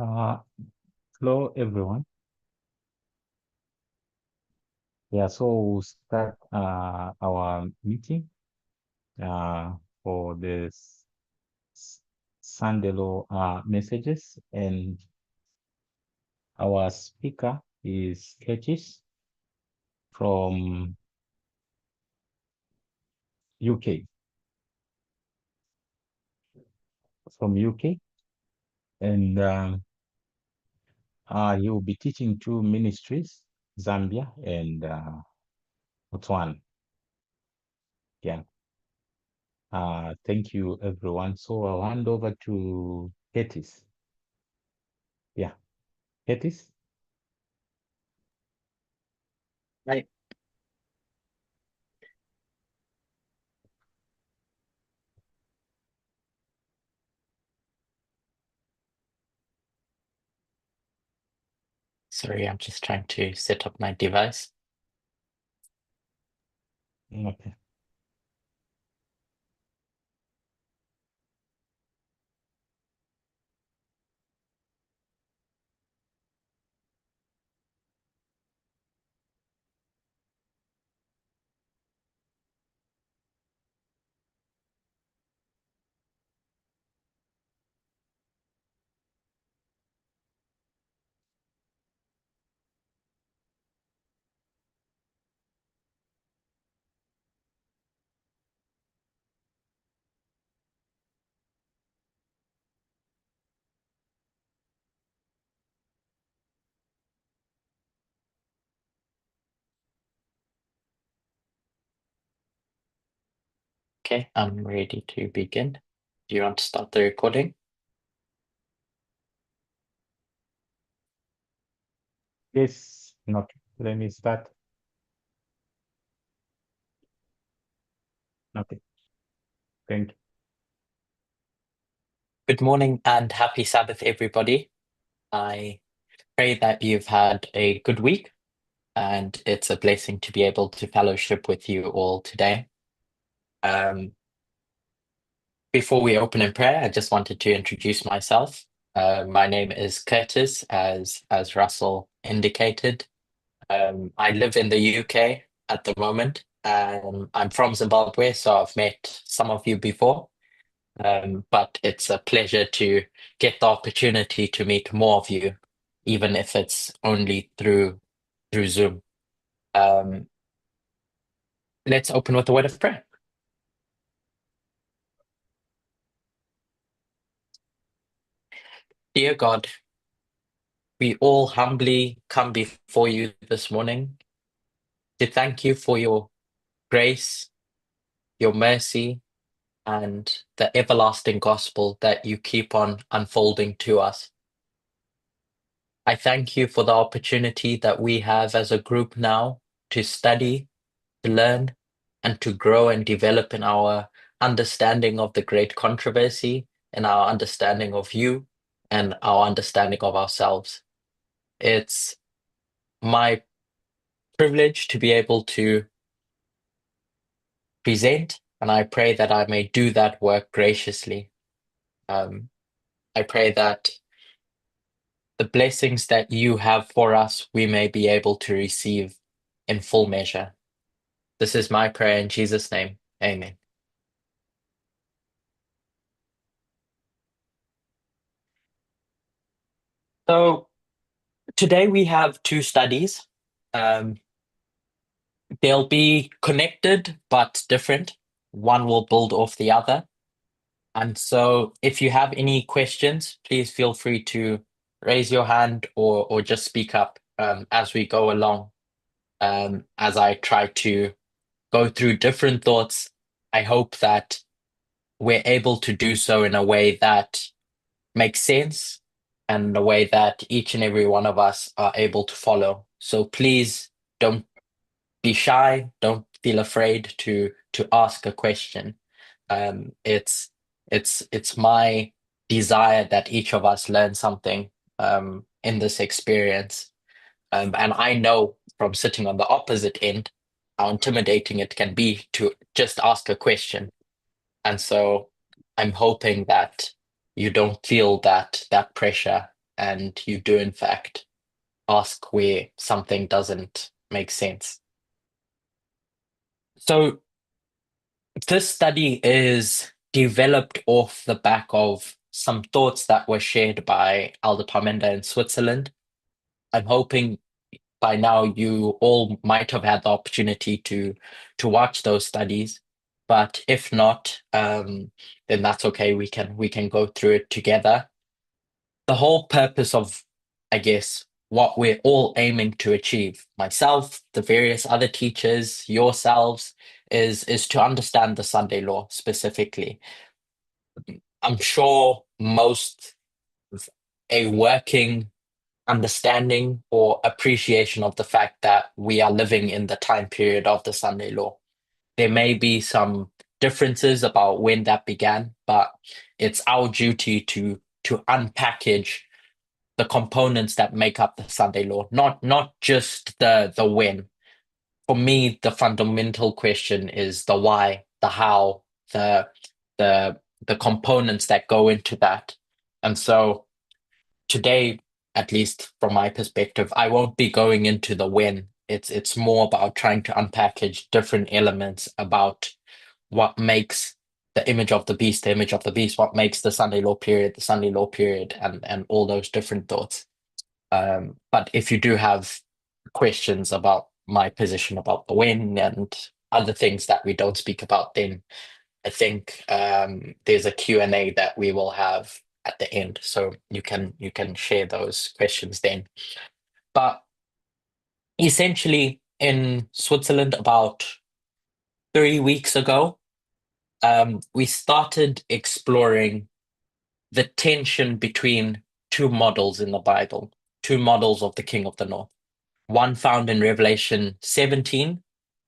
Uh, Hello, everyone. Yeah, so we'll start our meeting uh, for this Sunday law messages, and our speaker is Curtis from UK, from UK, and he will be teaching two ministries, Zambia and Botswana. Yeah. Thank you, everyone. So I'll hand over to Curtis. Yeah, Curtis. Right. Sorry, I'm just trying to set up my device. Okay. Okay, I'm ready to begin. Do you want to start the recording? Yes, not. Let me start. Okay, thank you. Good morning and happy Sabbath, everybody. I pray that you've had a good week, and it's a blessing to be able to fellowship with you all today. Before we open in prayer, I just wanted to introduce myself. My name is Curtis, as Russell indicated. I live in the UK at the moment. I'm from Zimbabwe, so I've met some of you before. But it's a pleasure to get the opportunity to meet more of you, even if it's only through Zoom. Um, let's open with a word of prayer. Dear God, we all humbly come before you this morning to thank you for your grace, your mercy, and the everlasting gospel that you keep on unfolding to us. I thank you for the opportunity that we have as a group now to study, to learn, and to grow and develop in our understanding of the great controversy, and our understanding of you, and our understanding of ourselves. It's my privilege to be able to present, and I pray that I may do that work graciously. Um, I pray that the blessings that you have for us, we may be able to receive in full measure. This is my prayer in Jesus' name. Amen. So today we have two studies. Um, they'll be connected but different. One will build off the other. And so if you have any questions, please feel free to raise your hand or just speak up as we go along. As I try to go through different thoughts, I hope that we're able to do so in a way that makes sense and a way that each and every one of us are able to follow. So please don't be shy, don't feel afraid to ask a question. It's my desire that each of us learn something in this experience. And I know from sitting on the opposite end how intimidating it can be to just ask a question. And so I'm hoping that you don't feel that pressure and you do in fact ask where something doesn't make sense. So this study is developed off the back of some thoughts that were shared by Aldo Parmenda in Switzerland. I'm hoping by now you all might have had the opportunity to watch those studies, but if not, then that's okay. We can go through it together. The whole purpose of, I guess, what we're all aiming to achieve, myself, the various other teachers, yourselves, is to understand the Sunday law specifically. I'm sure most of a working understanding or appreciation of the fact that we are living in the time period of the Sunday law. There may be some differences about when that began, but it's our duty to unpackage the components that make up the Sunday law, not just the when. For me, the fundamental question is the why, the how, the the components that go into that. And so today, at least from my perspective, I won't be going into the when. It's more about trying to unpackage different elements about what makes the image of the beast the image of the beast, what makes the Sunday law period the Sunday law period, and all those different thoughts. But if you do have questions about my position about the when and other things that we don't speak about, then I think there's a Q&A that we will have at the end, so you can share those questions then. But essentially, in Switzerland, about 3 weeks ago, we started exploring the tension between two models in the Bible, two models of the King of the North. One found in Revelation 17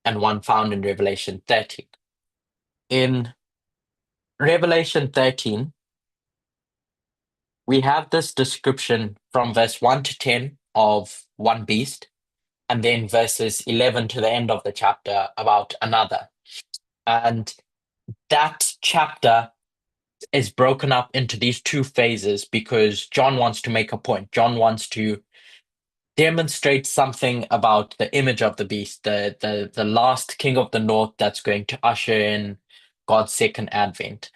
and one found in Revelation 13. In Revelation 13, we have this description from verse 1 to 10 of one beast, and then verses 11 to the end of the chapter about another. And that chapter is broken up into these two phases because John wants to make a point. John wants to demonstrate something about the image of the beast, the last king of the north that's going to usher in God's second advent.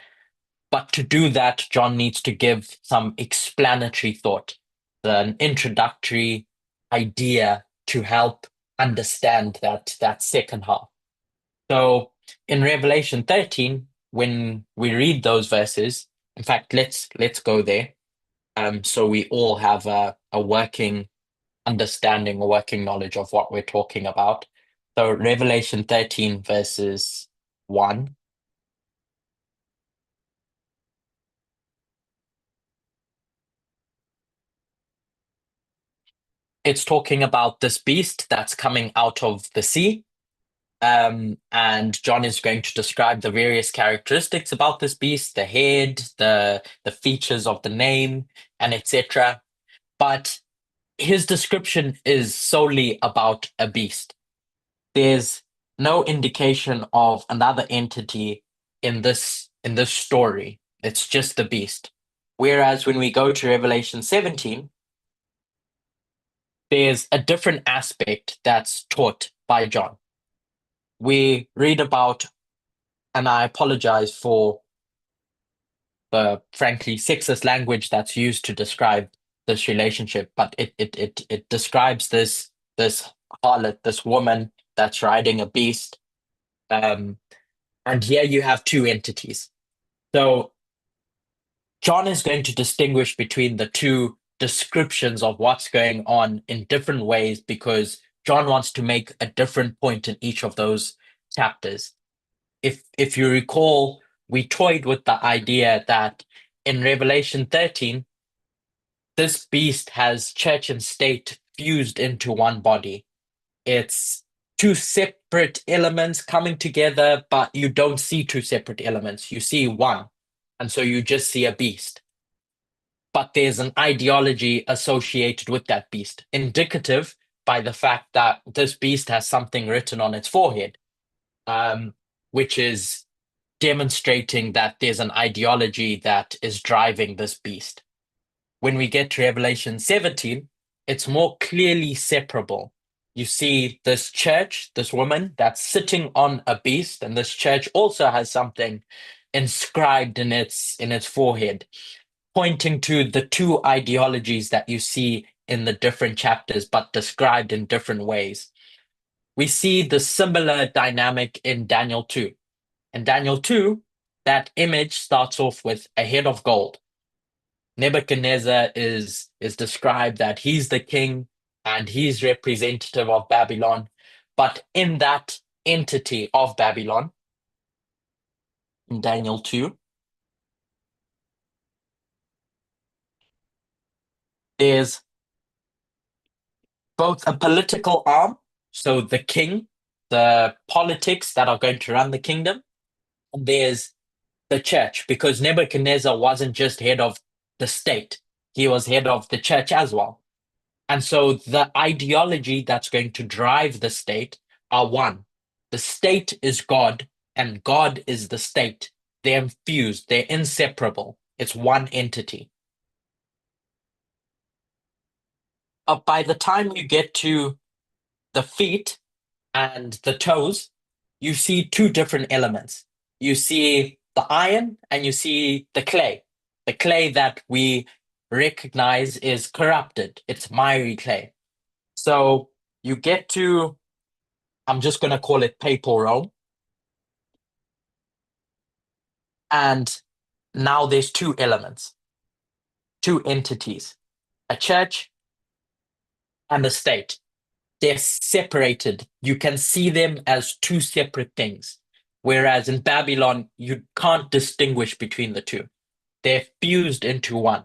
But to do that, John needs to give some explanatory thought, an introductory idea to help understand that second half. So in Revelation 13, when we read those verses, in fact, let's go there. So we all have a working understanding, a working knowledge of what we're talking about. So Revelation 13 verses 1. It's talking about this beast that's coming out of the sea. And John is going to describe the various characteristics about this beast, the head, the features of the name, and etc. But his description is solely about a beast. There's no indication of another entity in this story. It's just the beast. Whereas when we go to Revelation 17, there's a different aspect that's taught by John. We read about, and I apologize for the frankly sexist language that's used to describe this relationship, but it describes this harlot, this woman that's riding a beast. And here you have two entities. So John is going to distinguish between the two descriptions of what's going on in different ways because John wants to make a different point in each of those chapters. If you recall, we toyed with the idea that in Revelation 13, this beast has church and state fused into one body. It's two separate elements coming together, but you don't see two separate elements. You see one. And so you just see a beast. But there's an ideology associated with that beast, indicative by the fact that this beast has something written on its forehead, which is demonstrating that there's an ideology that is driving this beast. when we get to Revelation 17, it's more clearly separable. You see this church, this woman that's sitting on a beast, and this church also has something inscribed in its forehead, pointing to the two ideologies that you see in the different chapters, but described in different ways. We see the similar dynamic in Daniel 2. In Daniel 2, that image starts off with a head of gold. Nebuchadnezzar is described that he's the king and he's representative of Babylon. But in that entity of Babylon, in Daniel 2, there's both a political arm, so the king, the politics that are going to run the kingdom, and there's the church, because Nebuchadnezzar wasn't just head of the state, he was head of the church as well. And so the ideology that's going to drive the state are one. The state is God, and God is the state. They're fused, they're inseparable. It's one entity. By the time you get to the feet and the toes, you see two different elements. You see the iron and you see the clay that we recognize is corrupted. It's miry clay. So you get to, I'm just going to call it papal Rome. And now there's two elements, two entities, a church and a state. They're separated. You can see them as two separate things. Whereas in Babylon, you can't distinguish between the two. They're fused into one.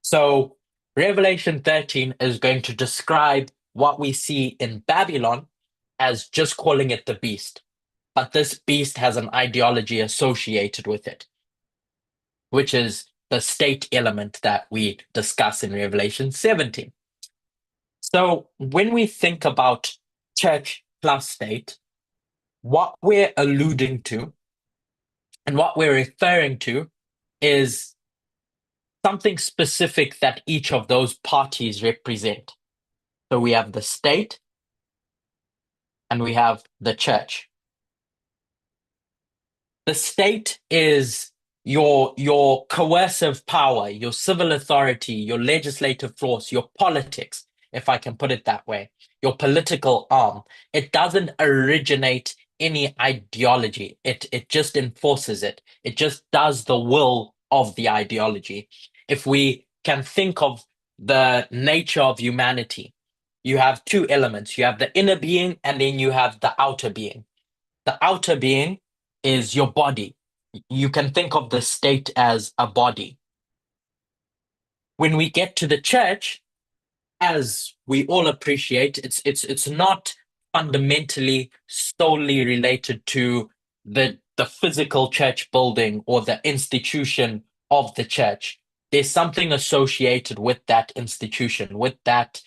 So Revelation 13 is going to describe what we see in Babylon as just calling it the beast. But this beast has an ideology associated with it, which is the state element that we discuss in Revelation 17. So when we think about church plus state, what we're alluding to and what we're referring to is something specific that each of those parties represent. So we have the state and we have the church. The state is your coercive power, your civil authority, your legislative force, your politics, if I can put it that way, your political arm. It doesn't originate any ideology. It just enforces it. It just does the will of the ideology. If we can think of the nature of humanity, you have two elements. You have the inner being and then you have the outer being. The outer being is your body. You can think of the state as a body. When we get to the church, as we all appreciate, it's not fundamentally solely related to the physical church building or the institution of the church. There's something associated with that institution, with that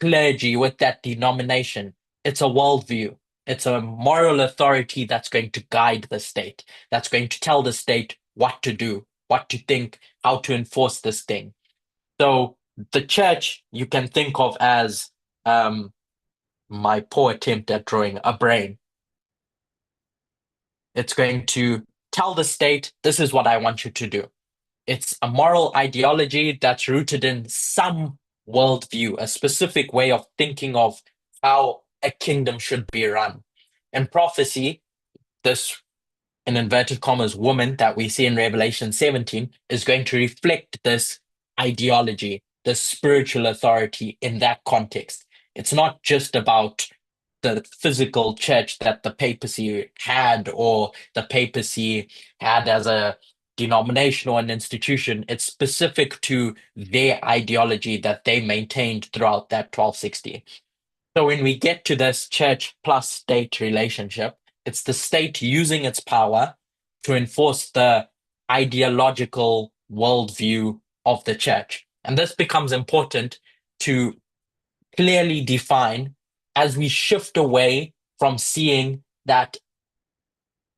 clergy, with that denomination. It's a worldview. It's a moral authority that's going to guide the state, that's going to tell the state what to do, what to think, how to enforce this thing. So the church you can think of as my poor attempt at drawing a brain. It's going to tell the state, this is what I want you to do. It's a moral ideology that's rooted in some worldview, a specific way of thinking of how a kingdom should be run. In prophecy, this, in inverted commas, woman that we see in Revelation 17 is going to reflect this ideology, this spiritual authority in that context. It's not just about the physical church that the papacy had or the papacy had as a denomination or an institution. It's specific to their ideology that they maintained throughout that 1260. So when we get to this church plus state relationship, it's the state using its power to enforce the ideological worldview of the church. And this becomes important to clearly define as we shift away from seeing that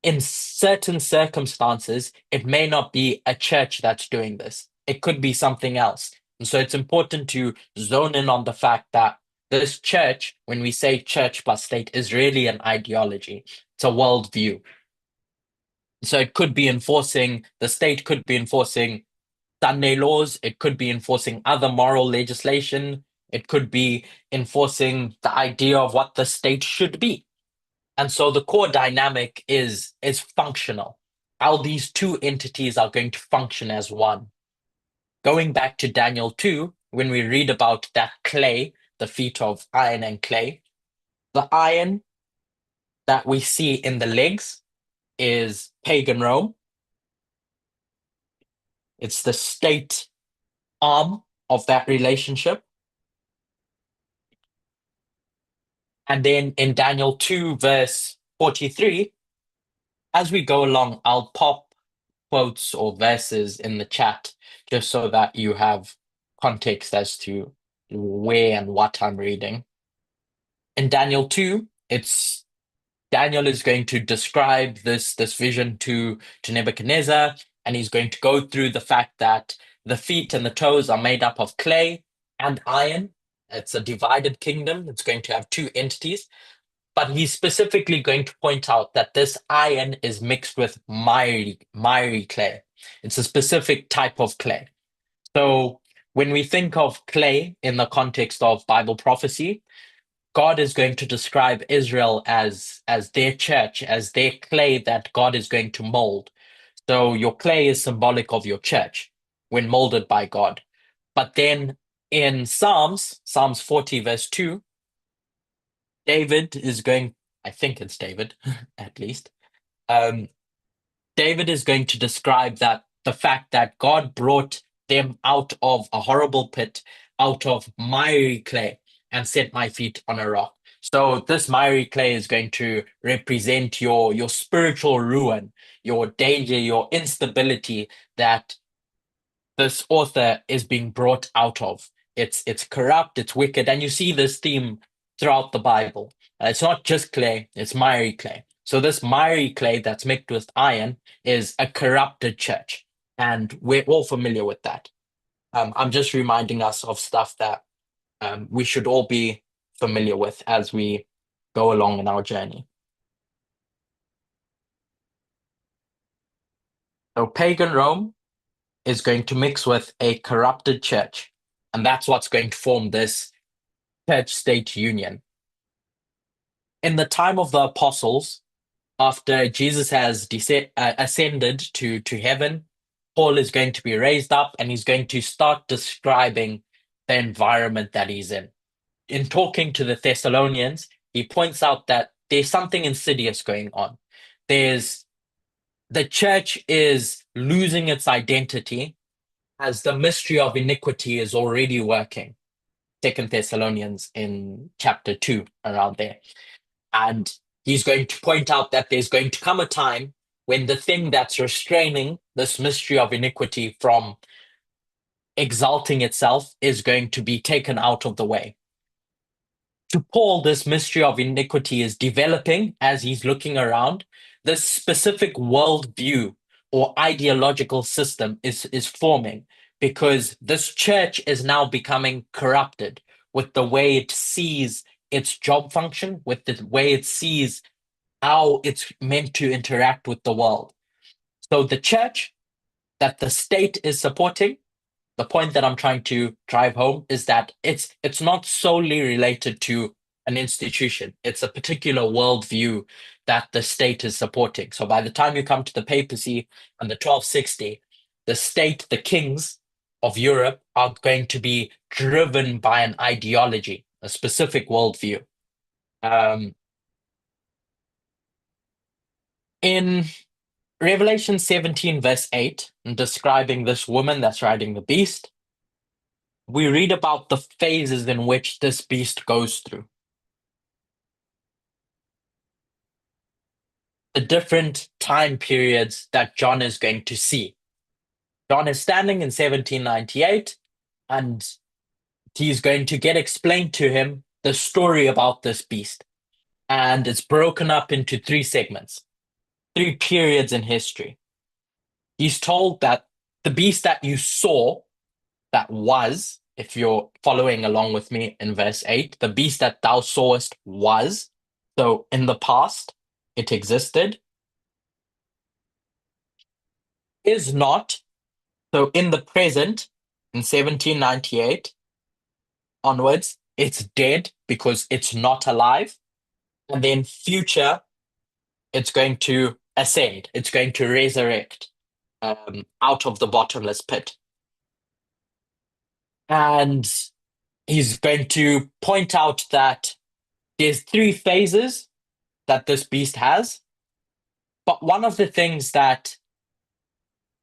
in certain circumstances, it may not be a church that's doing this. It could be something else. And so it's important to zone in on the fact that this church, when we say church plus state, is really an ideology. It's a worldview. So it could be enforcing, the state could be enforcing Sunday laws, it could be enforcing other moral legislation, it could be enforcing the idea of what the state should be. And so the core dynamic is functional. How these two entities are going to function as one. Going back to Daniel 2, when we read about that clay, the feet of iron and clay, the iron that we see in the legs is pagan Rome. It's the state arm of that relationship. And then in Daniel 2, verse 43, as we go along, I'll pop quotes or verses in the chat just so that you have context as to where and what I'm reading. In Daniel 2, it's Daniel is going to describe this vision to Nebuchadnezzar, and he's going to go through the fact that the feet and the toes are made up of clay and iron. It's a divided kingdom. It's going to have two entities, but he's specifically going to point out that this iron is mixed with miry clay. It's a specific type of clay. So when we think of clay in the context of Bible prophecy, God is going to describe Israel as their church, as their clay that God is going to mold. So your clay is symbolic of your church when molded by God. But then in Psalms 40, verse 2, David is going, I think it's David, at least. Um, David is going to describe that the fact that God brought them out of a horrible pit, out of miry clay, and set my feet on a rock. So this miry clay is going to represent your spiritual ruin, your danger, your instability that this author is being brought out of. It's corrupt, it's wicked, and you see this theme throughout the Bible. It's not just clay, it's miry clay. So this miry clay that's mixed with iron is a corrupted church, and we're all familiar with that. I'm just reminding us of stuff that we should all be familiar with as we go along in our journey. So pagan Rome is going to mix with a corrupted church, and that's what's going to form this church-state union. In the time of the apostles, after Jesus has ascended to heaven, Paul is going to be raised up and he's going to start describing the environment that he's in. In talking to the Thessalonians, he points out that there's something insidious going on. The church is losing its identity as the mystery of iniquity is already working. 2 Thessalonians in chapter 2, around there. And he's going to point out that there's going to come a time when the thing that's restraining this mystery of iniquity from exalting itself is going to be taken out of the way. To Paul, this mystery of iniquity is developing as he's looking around. This specific worldview or ideological system is forming because this church is now becoming corrupted with the way it sees its job function, with the way it sees how it's meant to interact with the world. So the church that the state is supporting, the point that I'm trying to drive home is that it's not solely related to an institution. It's a particular worldview that the state is supporting. So by the time you come to the papacy and the 1260, the state, the kings of Europe are going to be driven by an ideology, a specific worldview. In Revelation 17, verse 8, describing this woman that's riding the beast, we read about the phases in which this beast goes through. The different time periods that John is going to see. John is standing in 1798, and he's going to get explained to him the story about this beast. And it's broken up into three segments, three periods in history. He's told that the beast that you saw that was, if you're following along with me in verse 8, the beast that thou sawest was. So in the past, it existed, is not. So in the present, in 1798 onwards, it's dead because it's not alive. And then future, it's going to ascend, it's going to resurrect out of the bottomless pit. And he's going to point out that there's three phases that this beast has. But one of the things that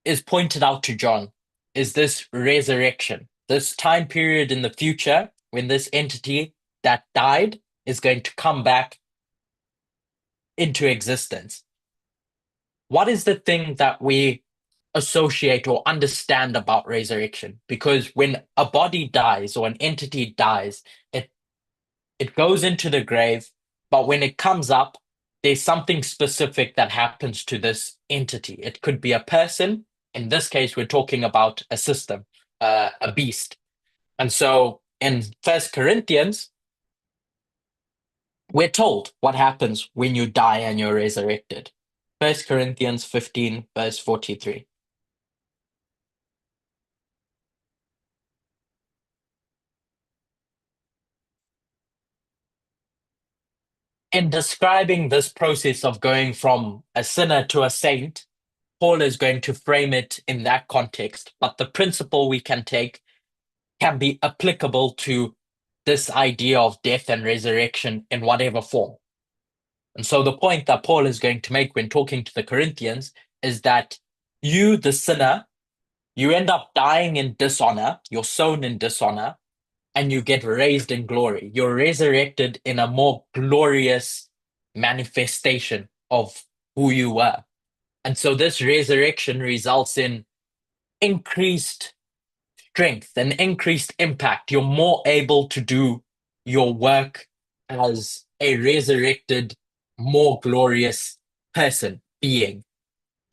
is pointed out to John is this resurrection, this time period in the future when this entity that died is going to come back into existence. What is the thing that we associate or understand about resurrection? Because when a body dies or an entity dies, it goes into the grave, but when it comes up, there's something specific that happens to this entity. It could be a person. In this case, we're talking about a system, a beast. And so in First Corinthians, we're told what happens when you die and you're resurrected. First Corinthians 15, verse 43. In describing this process of going from a sinner to a saint, Paul is going to frame it in that context, but the principle we can take can be applicable to this idea of death and resurrection in whatever form. And so the point that Paul is going to make when talking to the Corinthians is that you, the sinner, you end up dying in dishonor, you're sown in dishonor, and you get raised in glory. You're resurrected in a more glorious manifestation of who you were. And so this resurrection results in increased strength and increased impact. You're more able to do your work as a resurrected, more glorious person, being.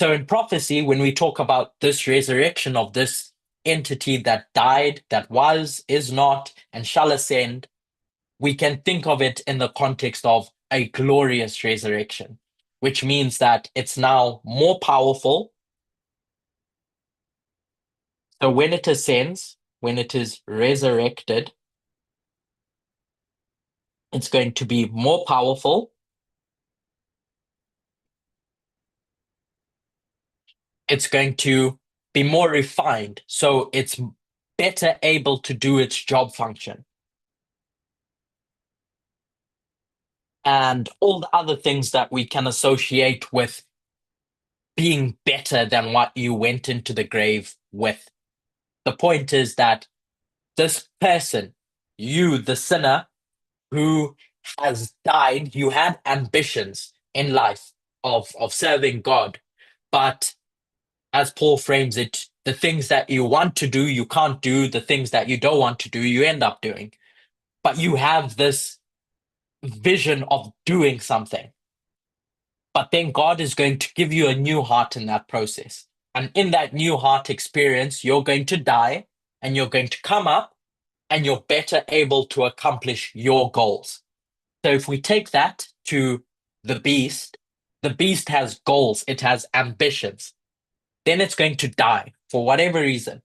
So in prophecy, when we talk about this resurrection of this entity that died, that was, is not, and shall ascend, we can think of it in the context of a glorious resurrection, which means that it's now more powerful. So when it ascends, when it is resurrected, it's going to be more powerful. It's going to be more refined. So it's better able to do its job function. And all the other things that we can associate with being better than what you went into the grave with. The point is that this person, you, the sinner who has died, you had ambitions in life of serving God. But as Paul frames it, the things that you want to do, you can't do. The things that you don't want to do, you end up doing. But you have this vision of doing something. But then God is going to give you a new heart in that process. And in that new heart experience, you're going to die and you're going to come up and you're better able to accomplish your goals. So if we take that to the beast has goals, it has ambitions. Then it's going to die for whatever reason.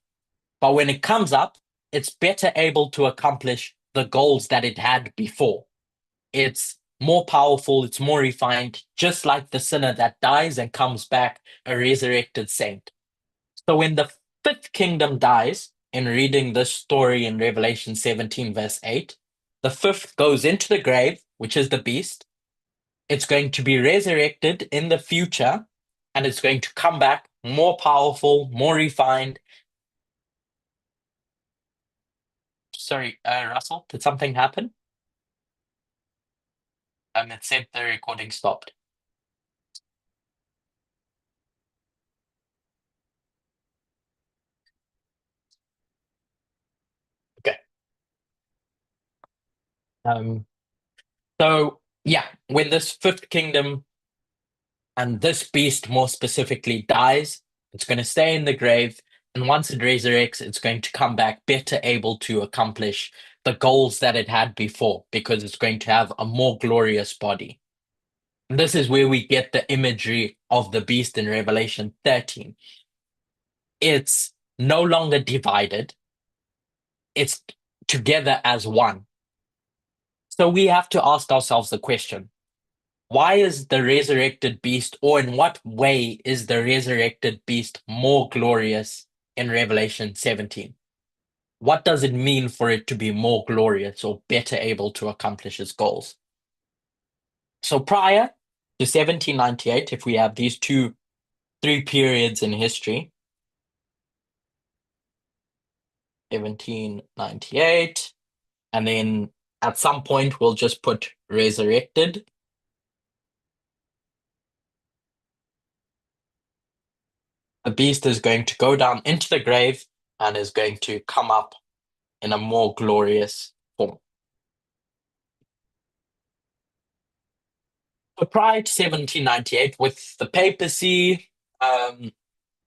But when it comes up, it's better able to accomplish the goals that it had before. It's more powerful, it's more refined, just like the sinner that dies and comes back a resurrected saint. So when the fifth kingdom dies, in reading this story in Revelation 17, verse 8, the fifth goes into the grave, which is the beast. It's going to be resurrected in the future, and it's going to come back more powerful, more refined. Sorry, Russell, did something happen? It said the recording stopped. Okay. So yeah, when this fifth kingdom and this beast more specifically dies, it's going to stay in the grave. And once it resurrects, it's going to come back better able to accomplish the goals that it had before because it's going to have a more glorious body. And this is where we get the imagery of the beast in Revelation 13. It's no longer divided, it's together as one. So we have to ask ourselves the question, why is the resurrected beast, or in what way is the resurrected beast more glorious in Revelation 17? What does it mean for it to be more glorious or better able to accomplish its goals? So prior to 1798, if we have these three periods in history, 1798, and then at some point we'll just put resurrected. The beast is going to go down into the grave and is going to come up in a more glorious form. But prior to 1798, with the papacy,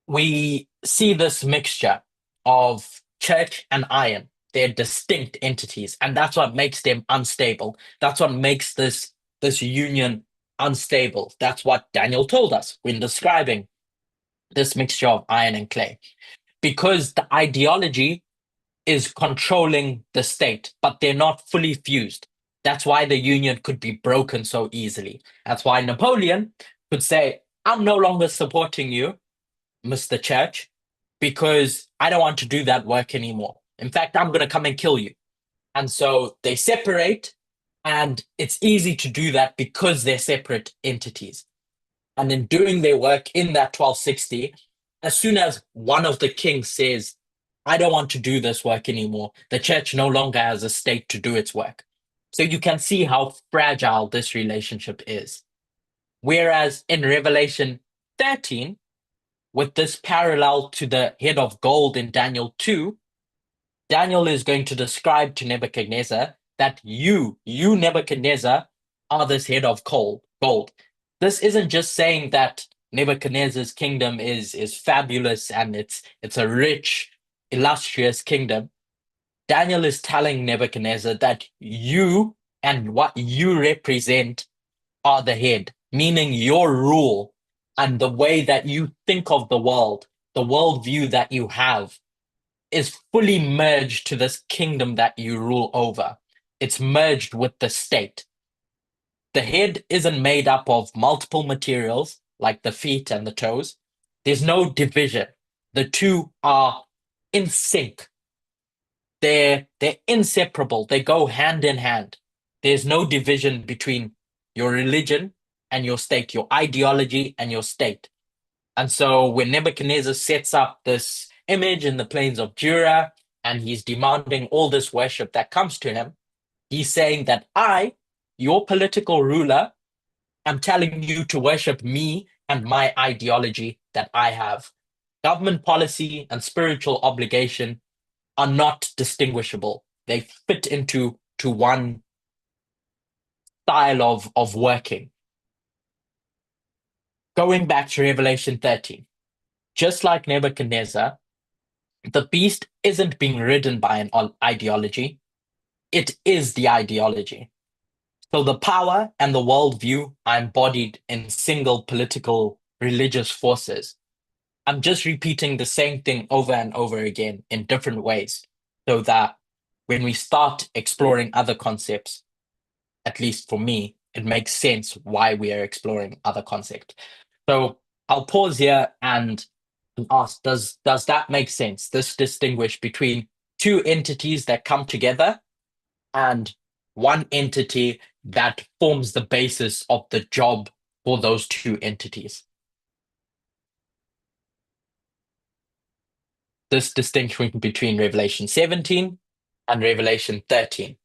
we see this mixture of church and iron. They're distinct entities, and that's what makes them unstable. That's what makes this union unstable. That's what Daniel told us when describing this mixture of iron and clay. Because the ideology is controlling the state, but they're not fully fused. That's why the union could be broken so easily. That's why Napoleon could say, I'm no longer supporting you, Mr. Church, because I don't want to do that work anymore. In fact, I'm going to come and kill you. And so they separate, and it's easy to do that because they're separate entities. And in doing their work in that 1260, as soon as one of the kings says, I don't want to do this work anymore, the church no longer has a state to do its work. So you can see how fragile this relationship is. Whereas in Revelation 13, with this parallel to the head of gold in Daniel 2, Daniel is going to describe to Nebuchadnezzar that you Nebuchadnezzar, are this head of gold. This isn't just saying that Nebuchadnezzar's kingdom is fabulous and it's a rich, illustrious kingdom. Daniel is telling Nebuchadnezzar that you and what you represent are the head, meaning your rule and the way that you think of the worldview that you have is fully merged to this kingdom that you rule over. It's merged with the state. The head isn't made up of multiple materials like the feet and the toes. There's no division. The two are in sync. They're inseparable. They go hand in hand. There's no division between your religion and your state, your ideology and your state. And so when Nebuchadnezzar sets up this image in the plains of Dura and he's demanding all this worship that comes to him, he's saying that I, your political ruler, am telling you to worship me and my ideology that I have. Government policy and spiritual obligation are not distinguishable. They fit into one style of working. Going back to Revelation 13, just like Nebuchadnezzar, the beast isn't being ridden by an ideology. It is the ideology. So the power and the worldview are embodied in single political religious forces. I'm just repeating the same thing over and over again in different ways so that when we start exploring other concepts, at least for me, it makes sense why we are exploring other concepts. So I'll pause here and ask, does that make sense? This distinguish between two entities that come together and one entity that forms the basis of the job for those two entities. This distinction between Revelation 17 and Revelation 13.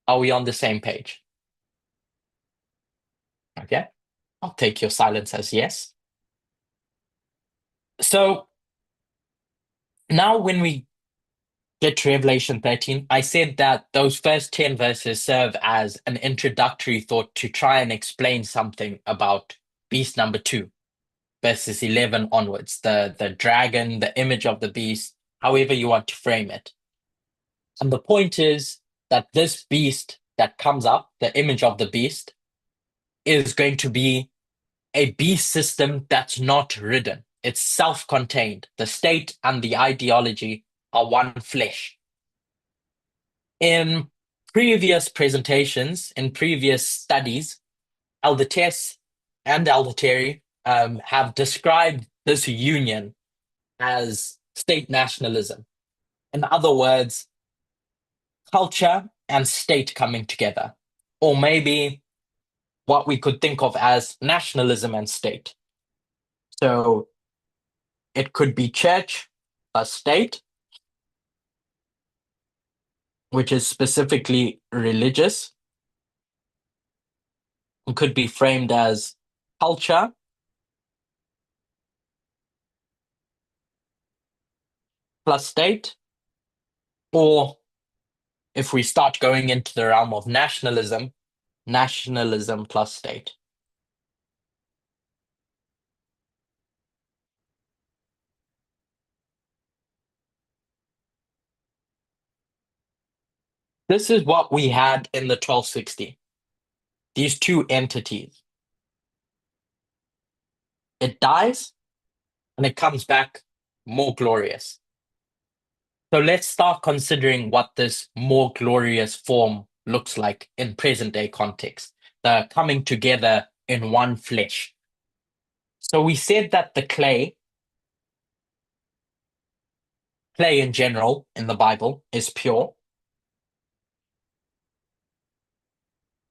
Are we on the same page? Okay, I'll take your silence as yes. So now when we get to Revelation 13, I said that those first 10 verses serve as an introductory thought to try and explain something about beast number 2. verses 11 onwards, the dragon, the image of the beast, however you want to frame it. And the point is that this beast that comes up, the image of the beast, is going to be a beast system that's not ridden. It's self-contained. The state and the ideology are one flesh. In previous presentations, in previous studies, Elder Tess and Elder Terry have described this union as state nationalism. In other words, culture and state coming together, or maybe what we could think of as nationalism and state. So it could be church plus state, which is specifically religious. It could be framed as culture plus state, or if we start going into the realm of nationalism, nationalism plus state. This is what we had in the 1260. These two entities. It dies and it comes back more glorious. So let's start considering what this more glorious form looks like in present day context, the coming together in one flesh. So we said that the clay in general in the Bible is pure.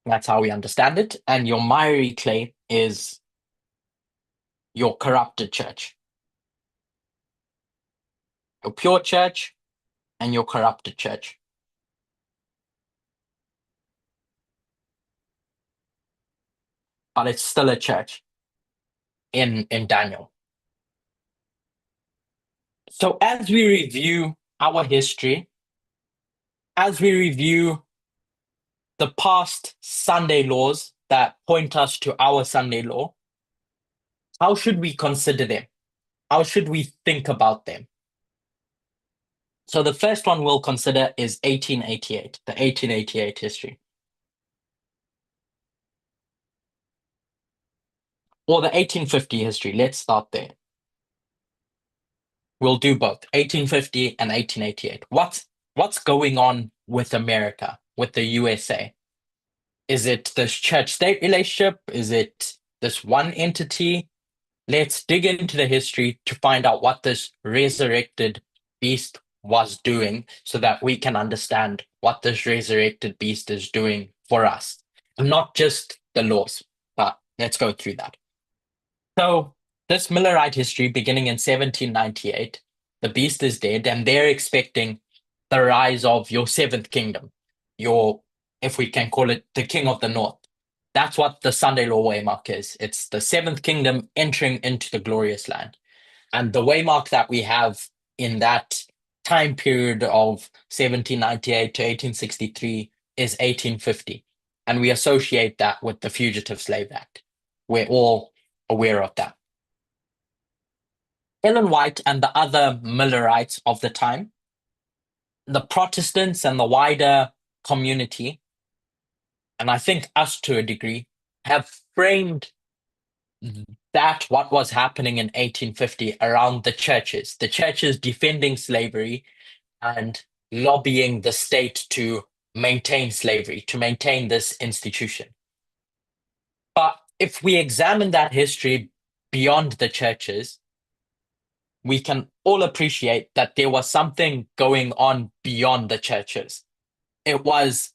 That's how we understand it. And your miry clay is your corrupted church. Your pure church and your corrupted church. But it's still a church in Daniel. So as we review our history, as we review the past Sunday laws that point us to our Sunday law, how should we consider them? How should we think about them? So the first one we'll consider is 1888, the 1888 history. Or the 1850 history. Let's start there. We'll do both, 1850 and 1888. What's going on with America, with the USA? Is it this church-state relationship? Is it this one entity? Let's dig into the history to find out what this resurrected beast was doing so that we can understand what this resurrected beast is doing for us. Not just the laws, but let's go through that. So this Millerite history beginning in 1798, the beast is dead and they're expecting the rise of your seventh kingdom, your, if we can call it, the king of the north. That's what the Sunday law waymark is. It's the seventh kingdom entering into the glorious land. And the waymark that we have in that time period of 1798 to 1863 is 1850. And we associate that with the Fugitive Slave Act. We're all aware of that. Ellen White and the other Millerites of the time, the Protestants and the wider community, and I think us to a degree, have framed that what was happening in 1850 around the churches defending slavery and lobbying the state to maintain slavery, to maintain this institution. But if we examine that history beyond the churches, we can all appreciate that there was something going on beyond the churches. It was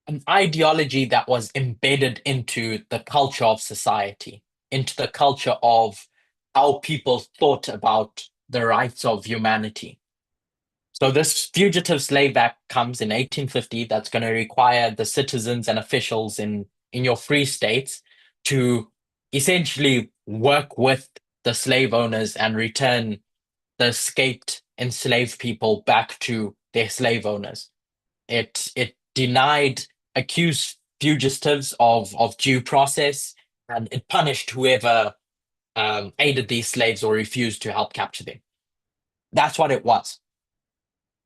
an ideology that was embedded into the culture of society, into the culture of how people thought about the rights of humanity. So this Fugitive Slave Act comes in 1850 that's going to require the citizens and officials in your free states to essentially work with the slave owners and return the escaped enslaved people back to their slave owners. It denied accused fugitives of due process, and it punished whoever aided these slaves or refused to help capture them. That's what it was.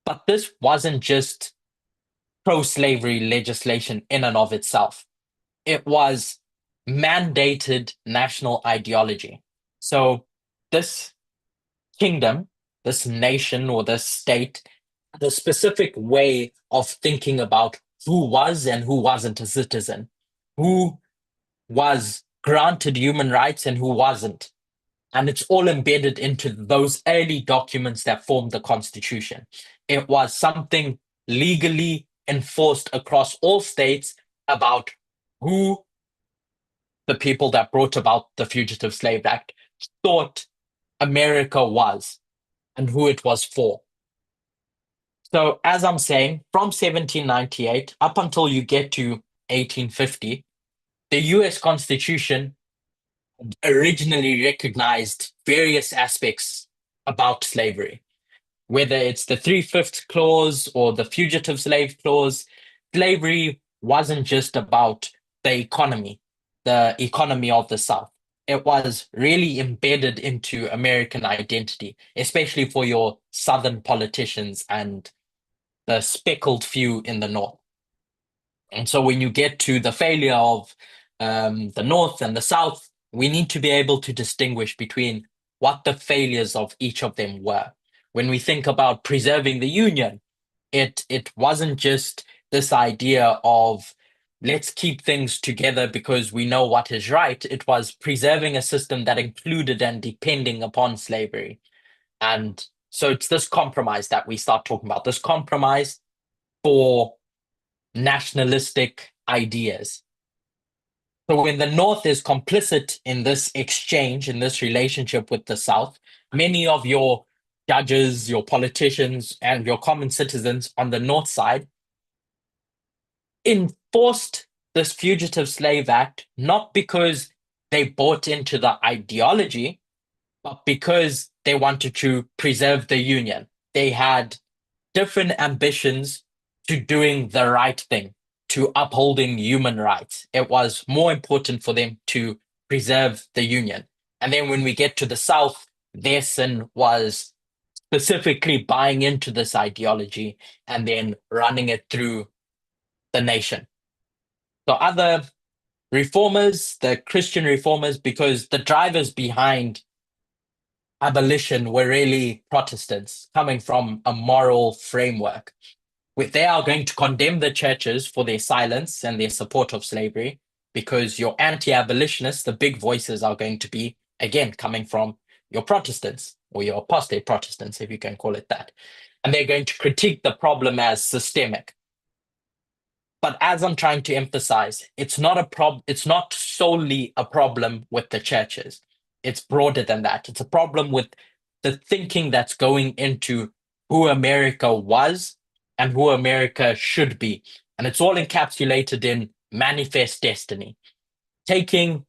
But this wasn't just pro-slavery legislation in and of itself. It was mandated national ideology. So this kingdom, this nation or this state, the specific way of thinking about who was and who wasn't a citizen, who was granted human rights and who wasn't. And it's all embedded into those early documents that formed the Constitution. It was something legally enforced across all states about who the people that brought about the Fugitive Slave Act thought America was and who it was for. So, as I'm saying, from 1798 up until you get to 1850, the US Constitution originally recognized various aspects about slavery, whether it's the Three-Fifths Clause or the Fugitive Slave Clause. Slavery wasn't just about the economy of the South. It was really embedded into American identity, especially for your Southern politicians and the speckled few in the North. And so when you get to the failure of the North and the South, we need to be able to distinguish between what the failures of each of them were. When we think about preserving the Union, it wasn't just this idea of let's keep things together because we know what is right. It was preserving a system that included and depending upon slavery. And so it's this compromise that we start talking about, this compromise for nationalistic ideas. So when the North is complicit in this exchange, in this relationship with the South, many of your judges, your politicians, and your common citizens on the North side enforced this Fugitive Slave Act, not because they bought into the ideology, but because they wanted to preserve the Union. They had different ambitions to doing the right thing, to upholding human rights. It was more important for them to preserve the Union. And then when we get to the South, their sin was specifically buying into this ideology and then running it through the nation. So other reformers, the Christian reformers, because the drivers behind abolition were really Protestants coming from a moral framework. They are going to condemn the churches for their silence and their support of slavery, because your anti-abolitionists, the big voices, are going to be, again, coming from your Protestants or your apostate Protestants, if you can call it that. And they're going to critique the problem as systemic. But as I'm trying to emphasize, it's not solely a problem with the churches. It's broader than that. It's a problem with the thinking that's going into who America was and who America should be. And it's all encapsulated in manifest destiny. Taking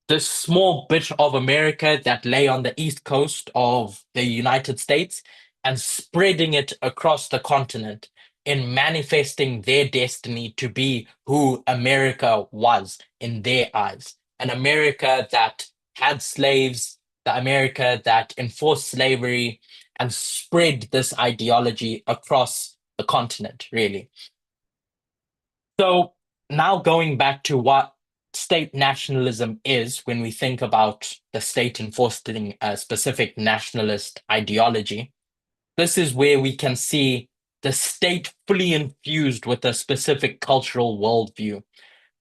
this small bit of America that lay on the east coast of the United States and spreading it across the continent in manifesting their destiny to be who America was in their eyes. An America that had slaves, the America that enforced slavery and spread this ideology across the continent, really. So now going back to what state nationalism is, when we think about the state enforcing a specific nationalist ideology, this is where we can see the state fully infused with a specific cultural worldview,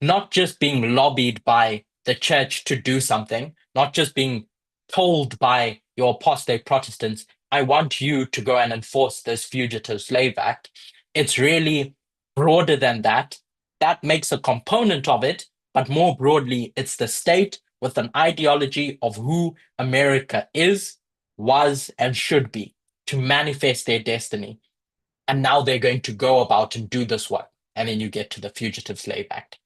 not just being lobbied by the church to do something, not just being told by your apostate Protestants, I want you to go and enforce this Fugitive Slave Act. It's really broader than that. That makes a component of it, but more broadly, it's the state with an ideology of who America is, was, and should be to manifest their destiny. And now they're going to go about and do this work. And then you get to the Fugitive Slave Act.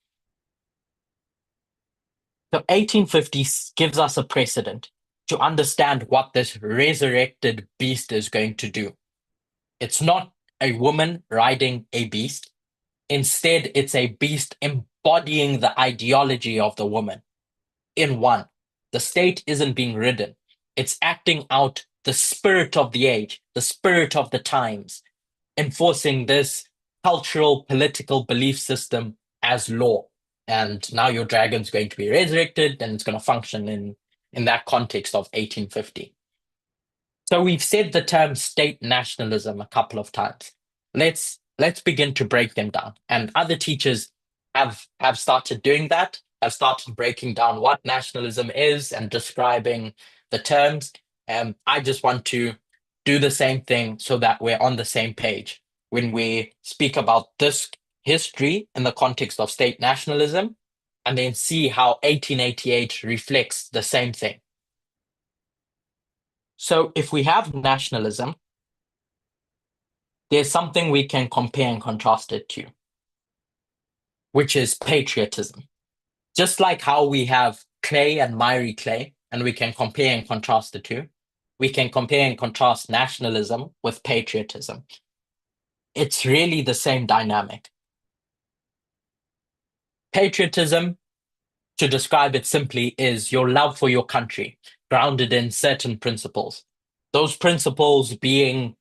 So 1850 gives us a precedent to understand what this resurrected beast is going to do. It's not a woman riding a beast. Instead, it's a beast embodying the ideology of the woman in one. The state isn't being ridden. It's acting out the spirit of the age, the spirit of the times, enforcing this cultural, political belief system as law. And now your dragon's going to be resurrected and it's going to function in that context of 1850. So we've said the term state nationalism a couple of times. Let's begin to break them down. And other teachers have started doing that, have started breaking down what nationalism is and describing the terms. I just want to do the same thing so that we're on the same page when we speak about this history in the context of state nationalism, and then see how 1888 reflects the same thing. So if we have nationalism, there's something we can compare and contrast it to, which is patriotism. Just like how we have clay and miry clay, and we can compare and contrast the two, we can compare and contrast nationalism with patriotism. It's really the same dynamic. Patriotism, to describe it simply, is your love for your country, grounded in certain principles. Those principles being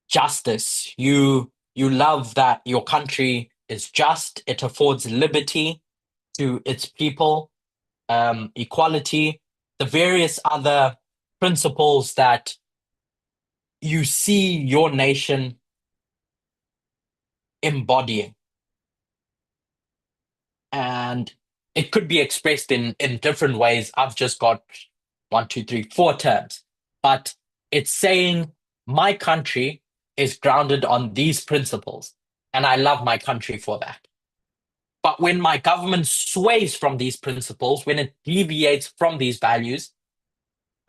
justice. You love that your country is just, it affords liberty to its people, equality, the various other principles that you see your nation embodying. And it could be expressed in different ways. I've just got 1, 2, 3, 4 terms, but it's saying my country is grounded on these principles, and I love my country for that. But when my government sways from these principles, when it deviates from these values,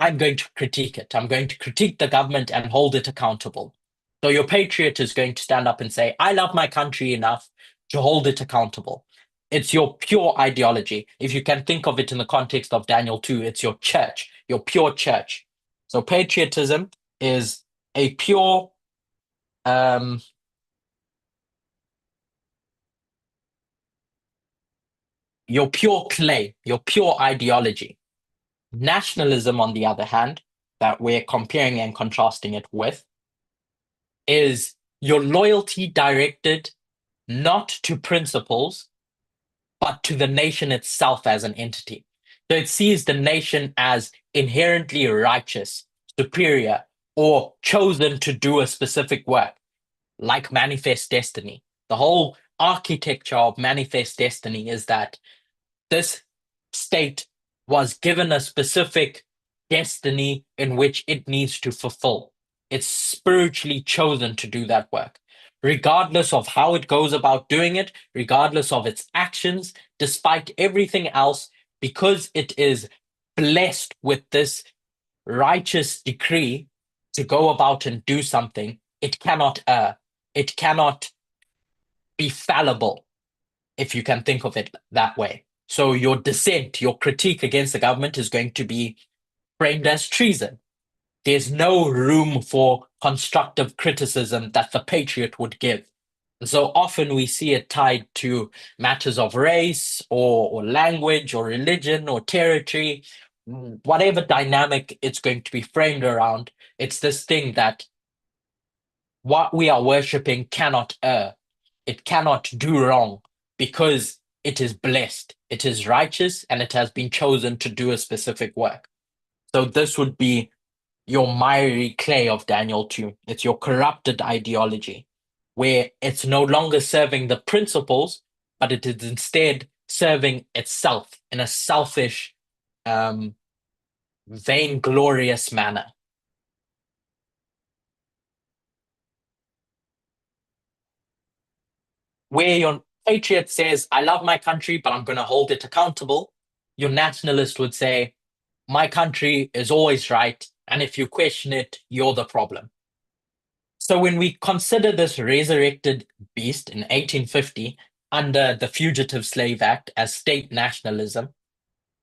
I'm going to critique it. I'm going to critique the government and hold it accountable. So your patriot is going to stand up and say, I love my country enough to hold it accountable. It's your pure ideology. If you can think of it in the context of Daniel 2, it's your church, your pure church. So patriotism is a pure your pure clay, your pure ideology. Nationalism, on the other hand, that we're comparing and contrasting it with, is your loyalty directed not to principles, but to the nation itself as an entity. So it sees the nation as inherently righteous, superior, or chosen to do a specific work, like manifest destiny. The whole architecture of manifest destiny is that this state was given a specific destiny in which it needs to fulfill. It's spiritually chosen to do that work, regardless of how it goes about doing it, regardless of its actions, despite everything else, because it is blessed with this righteous decree to go about and do something. It cannot err. It cannot be fallible, if you can think of it that way. So your dissent, your critique against the government is going to be framed as treason. There's no room for constructive criticism that the patriot would give. So often we see it tied to matters of race or language or religion or territory, whatever dynamic it's going to be framed around. It's this thing that what we are worshipping cannot err. It cannot do wrong because it is blessed, it is righteous, and it has been chosen to do a specific work. So this would be your miry clay of Daniel 2. It's your corrupted ideology, where it's no longer serving the principles, but it is instead serving itself in a selfish, vainglorious manner. Where your patriot says, I love my country, but I'm going to hold it accountable, your nationalist would say, my country is always right, and if you question it, you're the problem. So when we consider this resurrected beast in 1850 under the Fugitive Slave Act as state nationalism,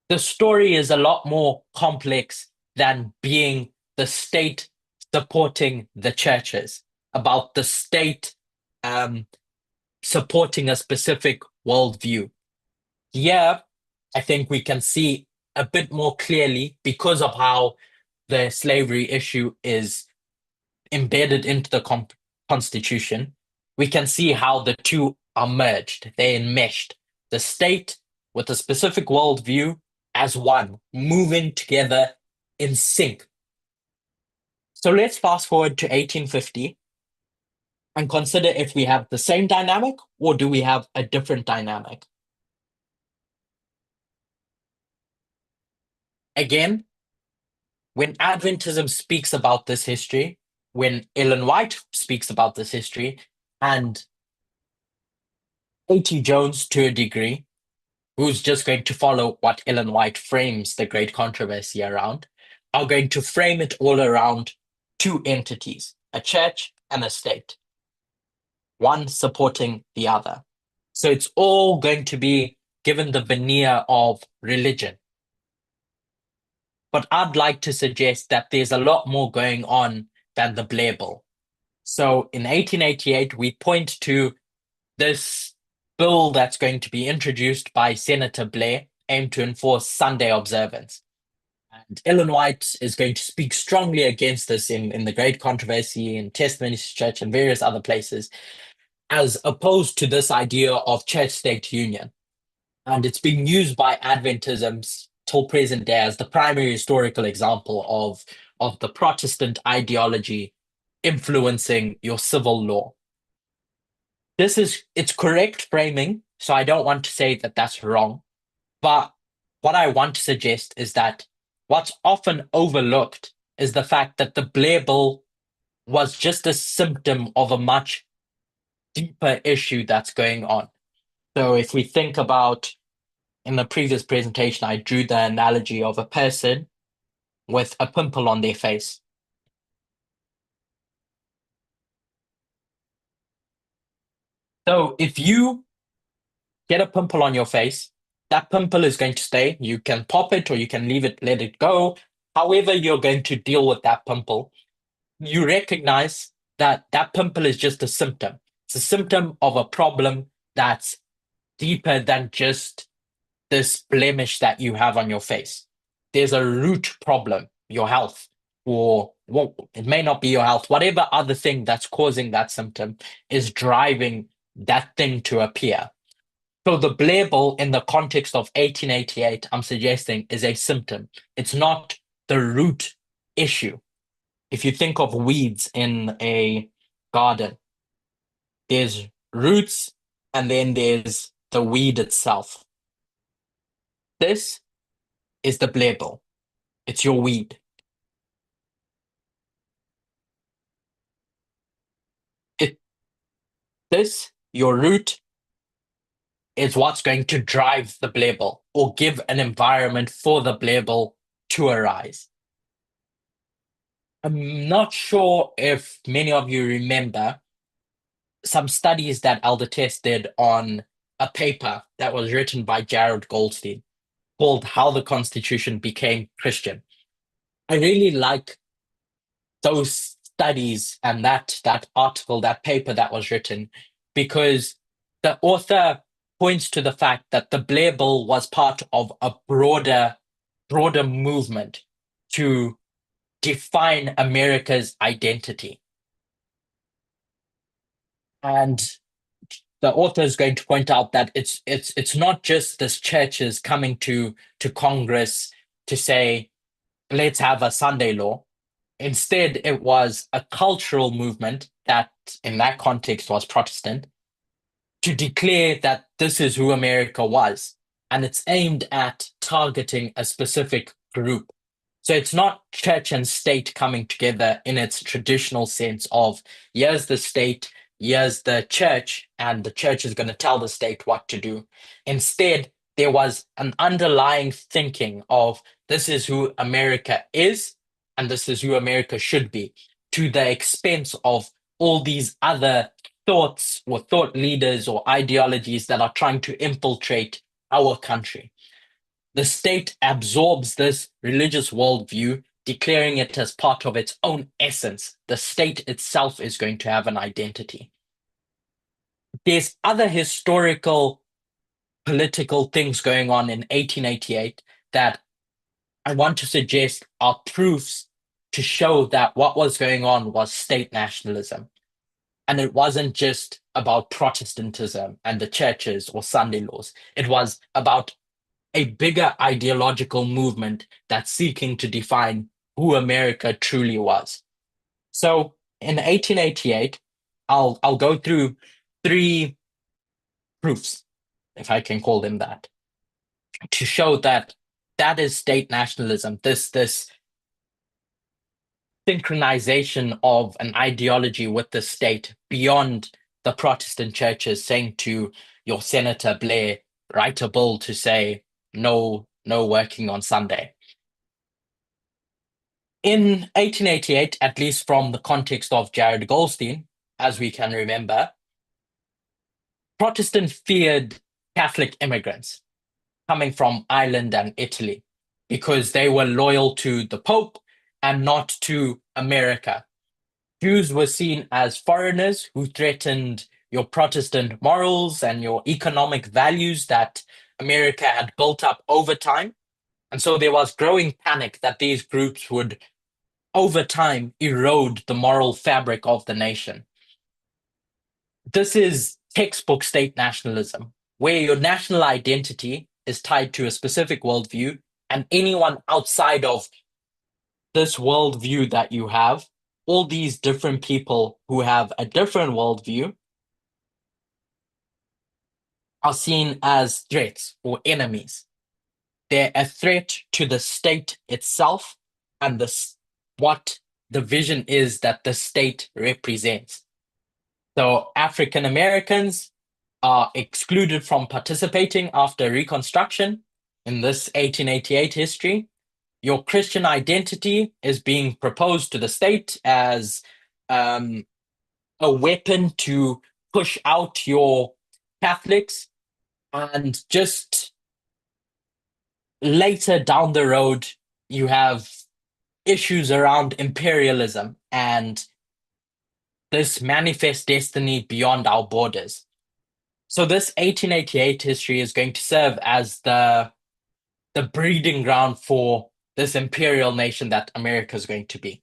the story is a lot more complex than being the state supporting the churches, about the state supporting a specific worldview. Yeah, I think we can see a bit more clearly because of how the slavery issue is embedded into the Constitution. We can see how the two are merged, they're enmeshed. The state with a specific worldview as one, moving together in sync. So let's fast forward to 1850 and consider if we have the same dynamic or do we have a different dynamic. Again, when Adventism speaks about this history, when Ellen White speaks about this history, and A.T. Jones to a degree, who's just going to follow what Ellen White frames the great controversy around, are going to frame it all around two entities, a church and a state, one supporting the other. So it's all going to be given the veneer of religion. But I'd like to suggest that there's a lot more going on than the Blair Bill. So in 1888, we point to this bill that's going to be introduced by Senator Blair, aimed to enforce Sunday observance. And Ellen White is going to speak strongly against this in the Great Controversy, in Testimonies to Church, and various other places, as opposed to this idea of church-state union. And it's being used by Adventism till present day as the primary historical example of the Protestant ideology influencing your civil law. It's correct framing, so I don't want to say that that's wrong. But what I want to suggest is that what's often overlooked is the fact that the Blair Bill was just a symptom of a much deeper issue that's going on. So if we think about, in the previous presentation, I drew the analogy of a person with a pimple on their face. So if you get a pimple on your face, that pimple is going to stay. You can pop it or you can leave it, let it go. However, you're going to deal with that pimple. You recognize that that pimple is just a symptom. It's a symptom of a problem that's deeper than just this blemish that you have on your face. There's a root problem, your health, or well, it may not be your health, whatever other thing that's causing that symptom is driving that thing to appear. So the Blair Bill in the context of 1888, I'm suggesting, is a symptom. It's not the root issue. If you think of weeds in a garden, there's roots and then there's the weed itself. This is the Blair Bill. It's your weed. This, your root, is what's going to drive the Blair Bill or give an environment for the Blair Bill to arise. I'm not sure if many of you remember some studies that Elder Test did on a paper that was written by Jared Goldstein called How the Constitution Became Christian. I really like those studies and that article, that paper that was written, because the author points to the fact that the Blair Bill was part of a broader movement to define America's identity. And the author is going to point out that it's not just this churches coming to Congress to say, let's have a Sunday law. Instead, it was a cultural movement that, in that context, was Protestant, to declare that this is who America was. And it's aimed at targeting a specific group. So it's not church and state coming together in its traditional sense of, here's the state, here's the church, and the church is going to tell the state what to do. Instead, there was an underlying thinking of, this is who America is, and this is who America should be, to the expense of all these other thoughts or thought leaders or ideologies that are trying to infiltrate our country. The state absorbs this religious worldview, declaring it as part of its own essence. The state itself is going to have an identity. There's other historical, political things going on in 1888 that I want to suggest are proofs to show that what was going on was state nationalism. And it wasn't just about Protestantism and the churches or Sunday laws. It was about a bigger ideological movement that's seeking to define who America truly was. So in 1888, I'll go through three proofs, if I can call them that, to show that that is state nationalism. This synchronization of an ideology with the state beyond the Protestant churches saying to your Senator Blair, write a bill to say no working on Sunday. In 1888, at least from the context of Jared Goldstein, as we can remember, Protestants feared Catholic immigrants coming from Ireland and Italy because they were loyal to the Pope and not to America. Jews were seen as foreigners who threatened your Protestant morals and your economic values that America had built up over time. And so there was growing panic that these groups would, over time, erode the moral fabric of the nation. This is textbook state nationalism, where your national identity is tied to a specific worldview, and anyone outside of this worldview that you have, all these different people who have a different worldview, are seen as threats or enemies. They're a threat to the state itself and what the vision is that the state represents. So African Americans are excluded from participating after Reconstruction in this 1888 history. Your Christian identity is being proposed to the state as a weapon to push out your Catholics. And just later down the road, you have issues around imperialism and this manifest destiny beyond our borders. So this 1888 history is going to serve as the breeding ground for this imperial nation that America is going to be.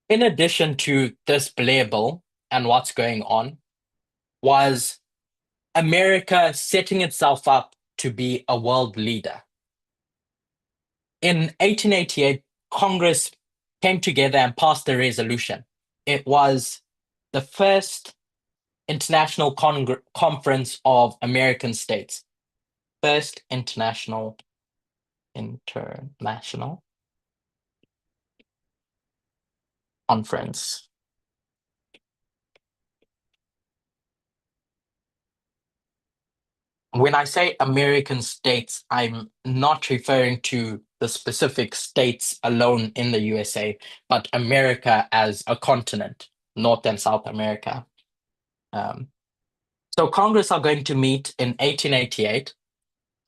In addition to this Blair Bill and what's going on, was America setting itself up to be a world leader. In 1888, Congress came together and passed a resolution. It was the first International Conference of American States. First international conference. When I say American states, I'm not referring to the specific states alone in the USA, but America as a continent, North and South America. So Congress are going to meet in 1888,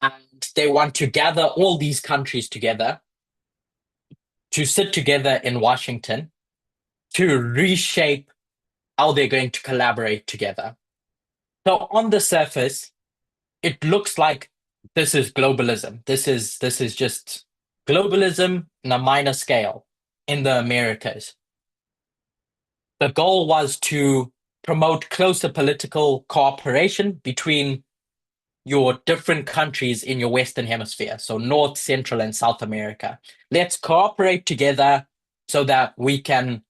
and they want to gather all these countries together to sit together in Washington to reshape how they're going to collaborate together. So on the surface, it looks like this is globalism. This is just globalism on a minor scale in the Americas. The goal was to promote closer political cooperation between your different countries in your Western Hemisphere, so North, Central, and South America. Let's cooperate together so that we can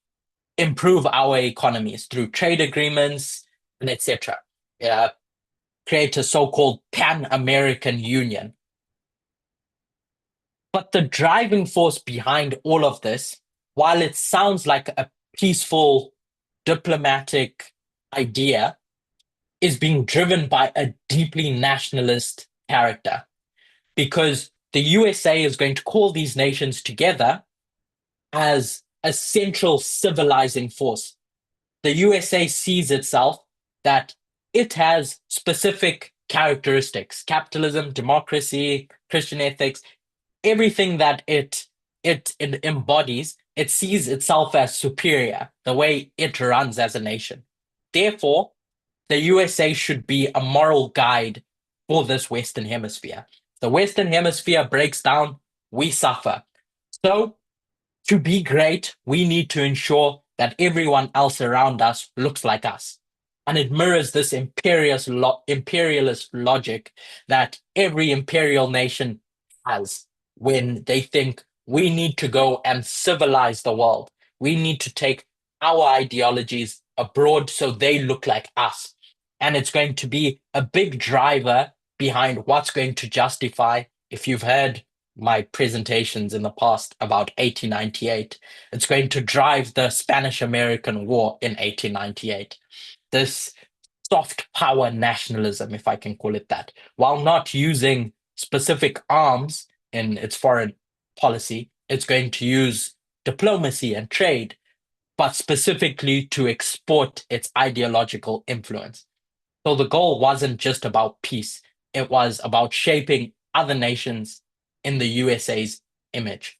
improve our economies through trade agreements and etc. Create a so-called Pan-American Union. But the driving force behind all of this, while it sounds like a peaceful diplomatic idea, is being driven by a deeply nationalist character. Because the USA is going to call these nations together as a central civilizing force. The USA sees itself that it has specific characteristics: capitalism, democracy, Christian ethics, everything that it embodies. It sees itself as superior, the way it runs as a nation. Therefore, the USA should be a moral guide for this Western Hemisphere. The Western Hemisphere breaks down, we suffer. So to be great, we need to ensure that everyone else around us looks like us. And it mirrors this imperialist logic that every imperial nation has when they think we need to go and civilize the world. We need to take our ideologies abroad so they look like us. And it's going to be a big driver behind what's going to justify, if you've heard my presentations in the past about 1898, it's going to drive the Spanish-American War in 1898. This soft power nationalism, if I can call it that, while not using specific arms in its foreign policy, it's going to use diplomacy and trade, but specifically to export its ideological influence. So the goal wasn't just about peace, it was about shaping other nations in the USA's image.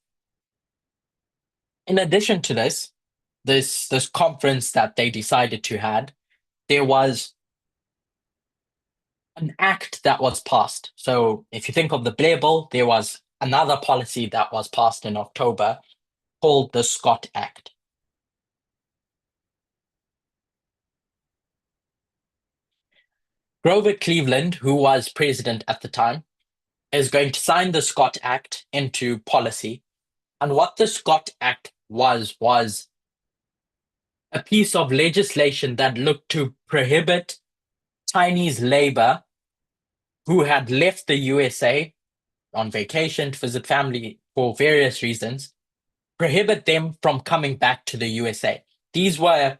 In addition to this conference that they decided to had, there was an act that was passed. So if you think of the Blair Bill, there was another policy that was passed in October called the Scott Act. Grover Cleveland, who was president at the time, is going to sign the Scott Act into policy. And what the Scott Act was a piece of legislation that looked to prohibit Chinese labor who had left the USA on vacation to visit family for various reasons, prohibit them from coming back to the USA. These were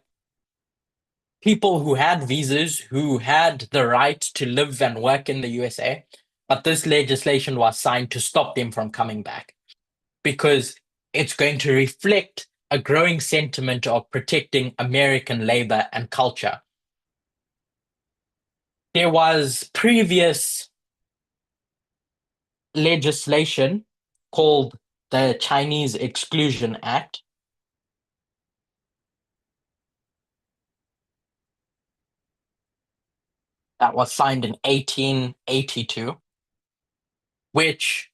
people who had visas, who had the right to live and work in the USA, but this legislation was signed to stop them from coming back because it's going to reflect a growing sentiment of protecting American labor and culture. There was previous legislation called the Chinese Exclusion Act. That was signed in 1882, which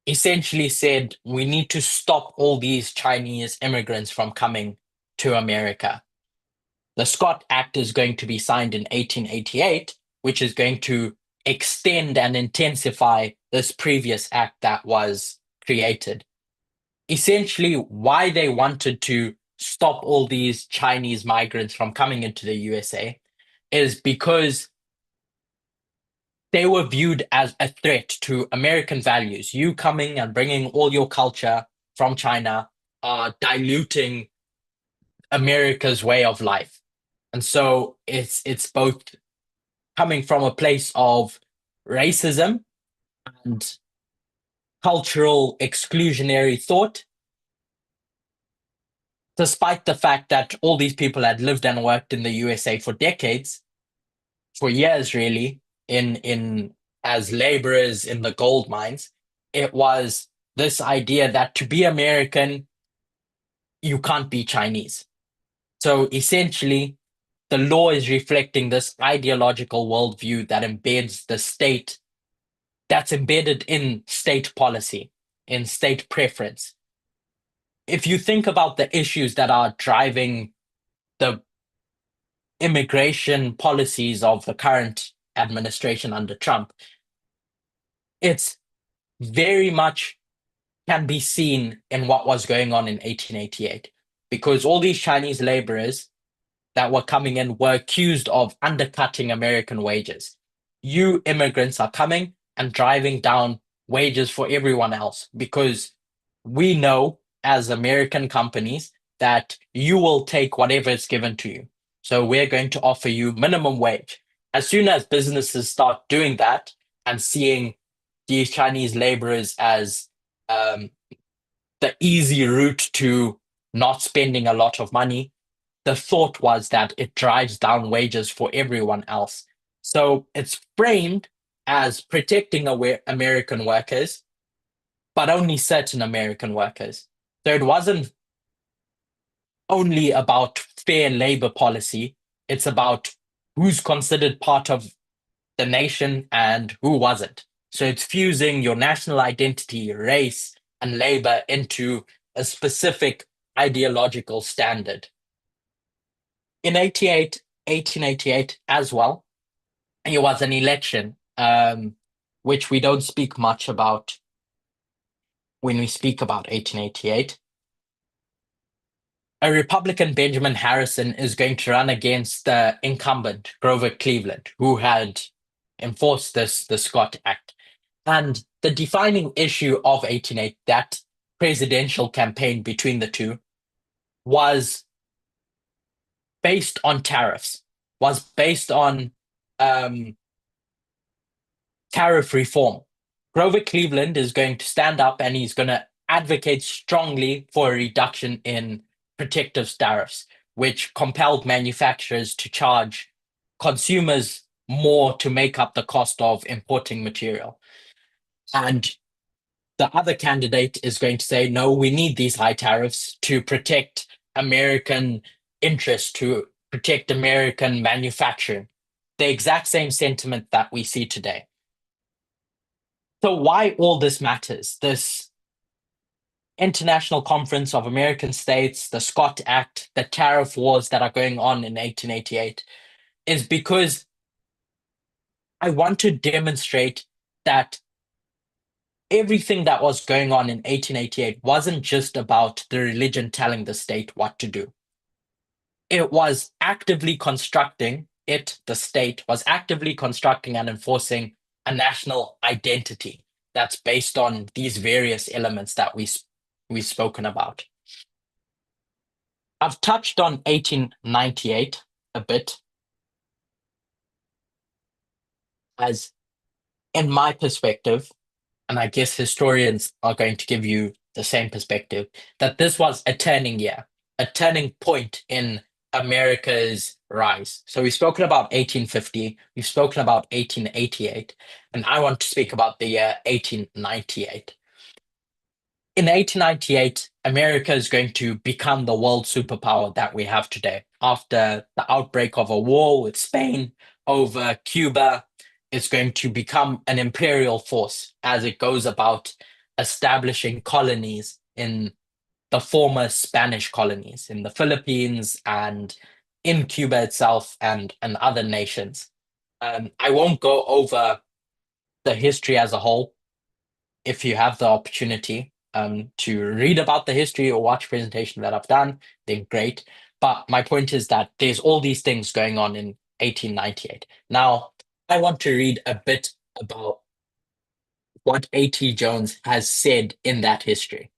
essentially said we need to stop all these Chinese immigrants from coming to America. The Scott Act is going to be signed in 1888, which is going to extend and intensify this previous act that was created. Essentially, why they wanted to stop all these Chinese migrants from coming into the USA is because they were viewed as a threat to American values. You coming and bringing all your culture from China are diluting America's way of life. And so it's both coming from a place of racism and cultural exclusionary thought, despite the fact that all these people had lived and worked in the USA for decades, for years really, in as laborers in the gold mines. It was this idea that to be American, you can't be Chinese. So essentially, the law is reflecting this ideological worldview that embeds the state, that's embedded in state policy, in state preference. If you think about the issues that are driving the immigration policies of the current administration under Trump, it's very much can be seen in what was going on in 1888, because all these Chinese laborers that were coming in were accused of undercutting American wages. You immigrants are coming and driving down wages for everyone else because we know as American companies that you will take whatever is given to you. So we're going to offer you minimum wage. As soon as businesses start doing that and seeing these Chinese laborers as the easy route to not spending a lot of money, the thought was that it drives down wages for everyone else. So it's framed as protecting American workers, but only certain American workers. So it wasn't only about fair labor policy, it's about who's considered part of the nation and who wasn't. So it's fusing your national identity, race, and labor into a specific ideological standard. In 1888 as well, it was an election, which we don't speak much about when we speak about 1888. A Republican, Benjamin Harrison, is going to run against the incumbent, Grover Cleveland, who had enforced the Scott Act. And the defining issue of 1888, that presidential campaign between the two, was based on tariffs, was based on um, tariff reform. Grover Cleveland is going to stand up and he's going to advocate strongly for a reduction in protective tariffs, which compelled manufacturers to charge consumers more to make up the cost of importing material. And the other candidate is going to say, no, we need these high tariffs to protect American interests, to protect American manufacturing. The exact same sentiment that we see today. So why all this matters, this International Conference of American States, the Scott Act, the tariff wars that are going on in 1888, is because I want to demonstrate that everything that was going on in 1888 wasn't just about the religion telling the state what to do. It was actively constructing, the state, was actively constructing and enforcing a national identity that's based on these various elements that we've spoken about. I've touched on 1898 a bit as, in my perspective, and I guess historians are going to give you the same perspective, that this was a turning year, a turning point in America's rise. So we've spoken about 1850, we've spoken about 1888, and I want to speak about the year 1898. In 1898, America is going to become the world superpower that we have today. After the outbreak of a war with Spain over Cuba, it's going to become an imperial force as it goes about establishing colonies in the former Spanish colonies in the Philippines and in Cuba itself and other nations. I won't go over the history as a whole. If you have the opportunity to read about the history or watch a presentation that I've done, then great. But my point is that there's all these things going on in 1898. Now, I want to read a bit about what A.T. Jones has said in that history.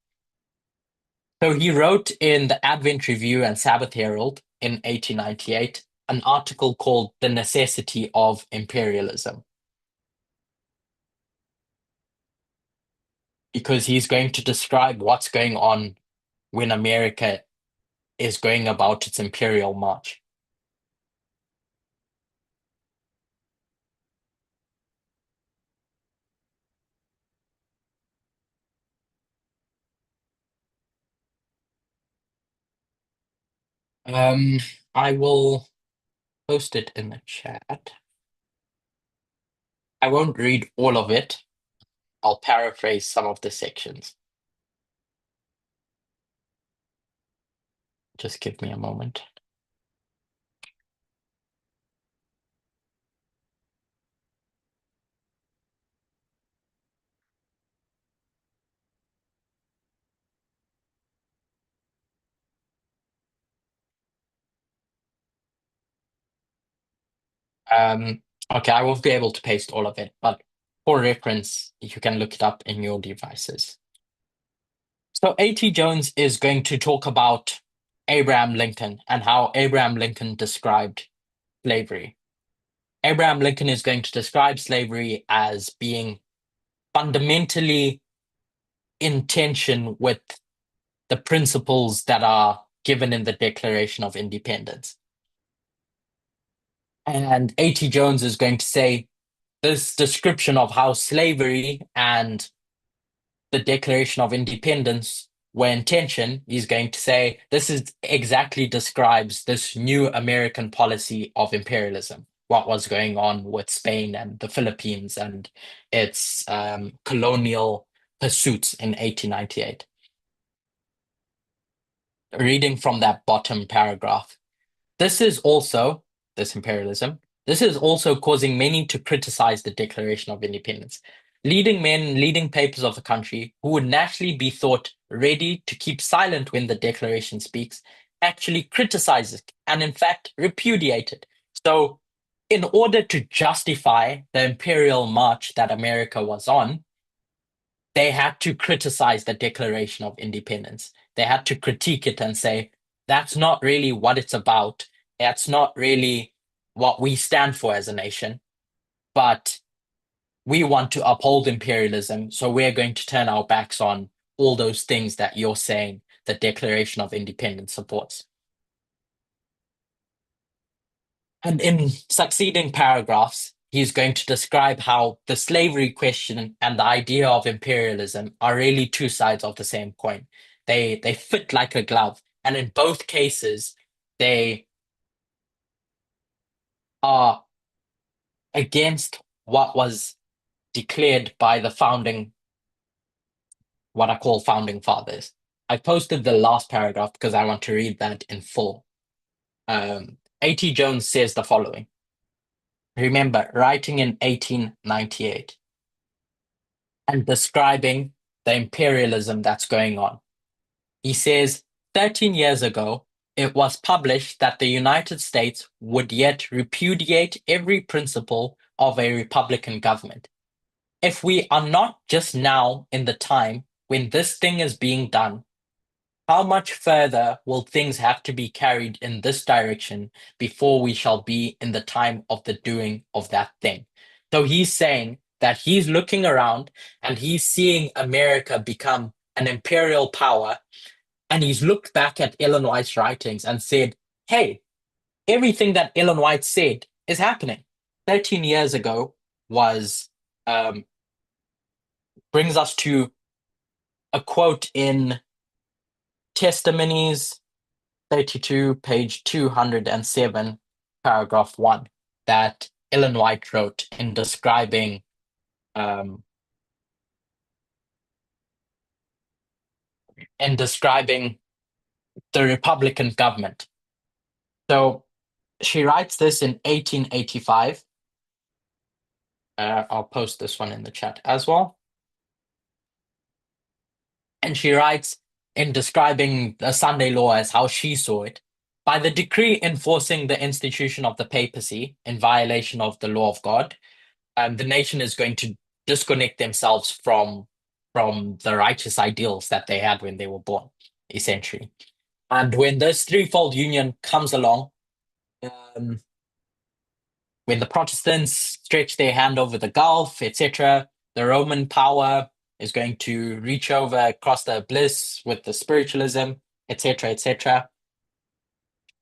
So he wrote in the Advent Review and Sabbath Herald in 1898 an article called The Necessity of Imperialism, because he's going to describe what's going on when America is going about its imperial march. Um, I will post it in the chat. I won't read all of it. I'll paraphrase some of the sections. Just give me a moment. Okay, I won't be able to paste all of it, but for reference, you can look it up in your devices. So A.T. Jones is going to talk about Abraham Lincoln and how Abraham Lincoln described slavery. Abraham Lincoln is going to describe slavery as being fundamentally in tension with the principles that are given in the Declaration of Independence. And A.T. Jones is going to say this description of how slavery and the Declaration of Independence were in tension, he's going to say this is exactly describes this new American policy of imperialism, what was going on with Spain and the Philippines and its colonial pursuits in 1898. Reading from that bottom paragraph. This imperialism, this is also causing many to criticize the Declaration of Independence. Leading men, leading papers of the country, who would naturally be thought ready to keep silent when the Declaration speaks, actually criticize it and, in fact, repudiate it. So, in order to justify the imperial march that America was on, they had to criticize the Declaration of Independence. They had to critique it and say, that's not really what it's about. That's not really what we stand for as a nation. But we want to uphold imperialism. So we're going to turn our backs on all those things that you're saying the Declaration of Independence supports. And in succeeding paragraphs, he's going to describe how the slavery question and the idea of imperialism are really two sides of the same coin. They fit like a glove. And in both cases, they are against what was declared by what I call founding fathers. I posted the last paragraph because I want to read that in full. A.T. Jones says the following. Remember, writing in 1898 and describing the imperialism that's going on. He says, 13 years ago, it was published that the United States would yet repudiate every principle of a republican government. If we are not just now in the time when this thing is being done, how much further will things have to be carried in this direction before we shall be in the time of the doing of that thing? So he's saying that he's looking around and he's seeing America become an imperial power. And he's looked back at Ellen White's writings and said, hey, everything that Ellen White said is happening. 13 years ago brings us to a quote in Testimonies 32, page 207, paragraph 1, that Ellen White wrote in describing the Republican government. So she writes this in 1885. I'll post this one in the chat as well. And she writes in describing the Sunday law as how she saw it. By the decree enforcing the institution of the papacy in violation of the law of God, the nation is going to disconnect themselves from the righteous ideals that they had when they were born, essentially. And when this threefold union comes along, when the Protestants stretch their hand over the Gulf, etc., the Roman power is going to reach over across the abyss with the spiritualism, etc., etc.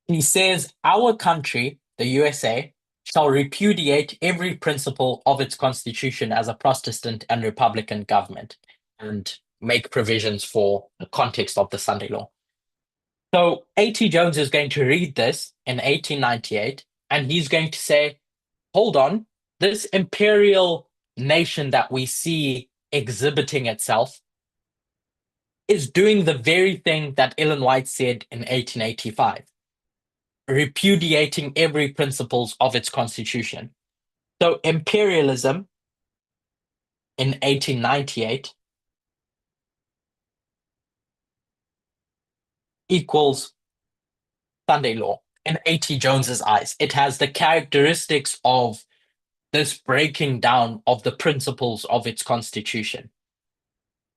He says, our country, the USA, shall repudiate every principle of its constitution as a Protestant and Republican government and make provisions for the context of the Sunday law. So A.T. Jones is going to read this in 1898, and he's going to say, hold on, this imperial nation that we see exhibiting itself is doing the very thing that Ellen White said in 1885, repudiating every principles of its constitution. So imperialism in 1898 equals Sunday law in A.T. Jones's eyes. It has the characteristics of this breaking down of the principles of its constitution.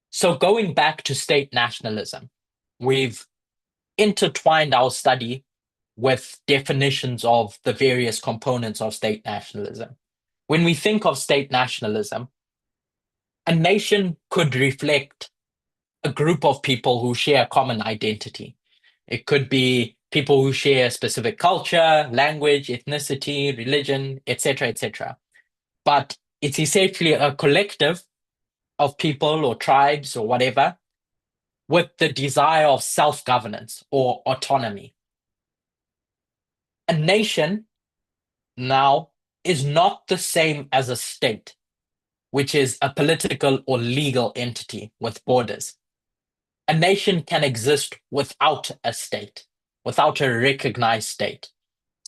So going back to state nationalism, we've intertwined our study with definitions of the various components of state nationalism. When we think of state nationalism, a nation could reflect a group of people who share a common identity. It could be people who share a specific culture, language, ethnicity, religion, etc., etc. But it's essentially a collective of people or tribes or whatever with the desire of self-governance or autonomy. A nation now is not the same as a state. which is a political or legal entity with borders. A nation can exist without a state, without a recognized state.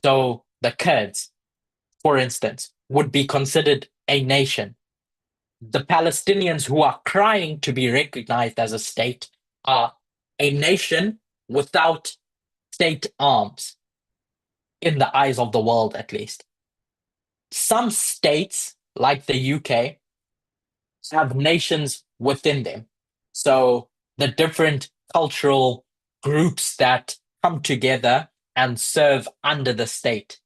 So the Kurds, for instance, would be considered a nation. The Palestinians who are crying to be recognized as a state are a nation without state arms, in the eyes of the world at least. Some states, like the UK, have nations within them. So the different cultural groups that come together and serve under the state.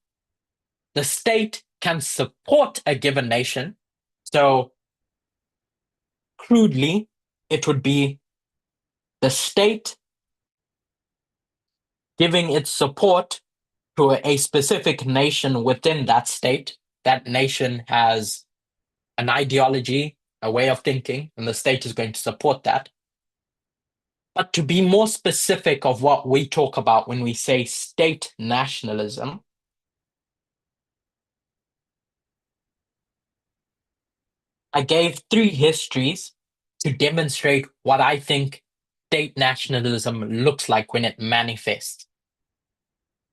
The state can support a given nation. So crudely, it would be the state giving its support to a specific nation within that state. That nation has an ideology, a way of thinking, and the state is going to support that. But to be more specific of what we talk about when we say state nationalism, I gave 3 histories to demonstrate what I think state nationalism looks like when it manifests.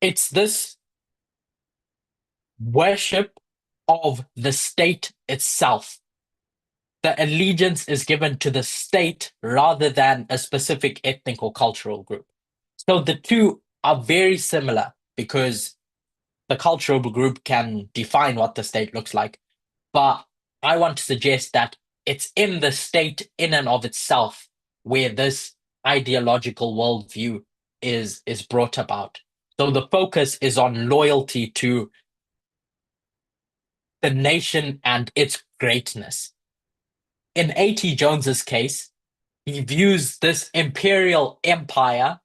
It's this worship of the state itself. The allegiance is given to the state rather than a specific ethnic or cultural group. So the two are very similar because the cultural group can define what the state looks like. But I want to suggest that it's in the state in and of itself where this ideological worldview is brought about. So the focus is on loyalty to the nation and its greatness. In A.T. Jones's case, he views this imperial empire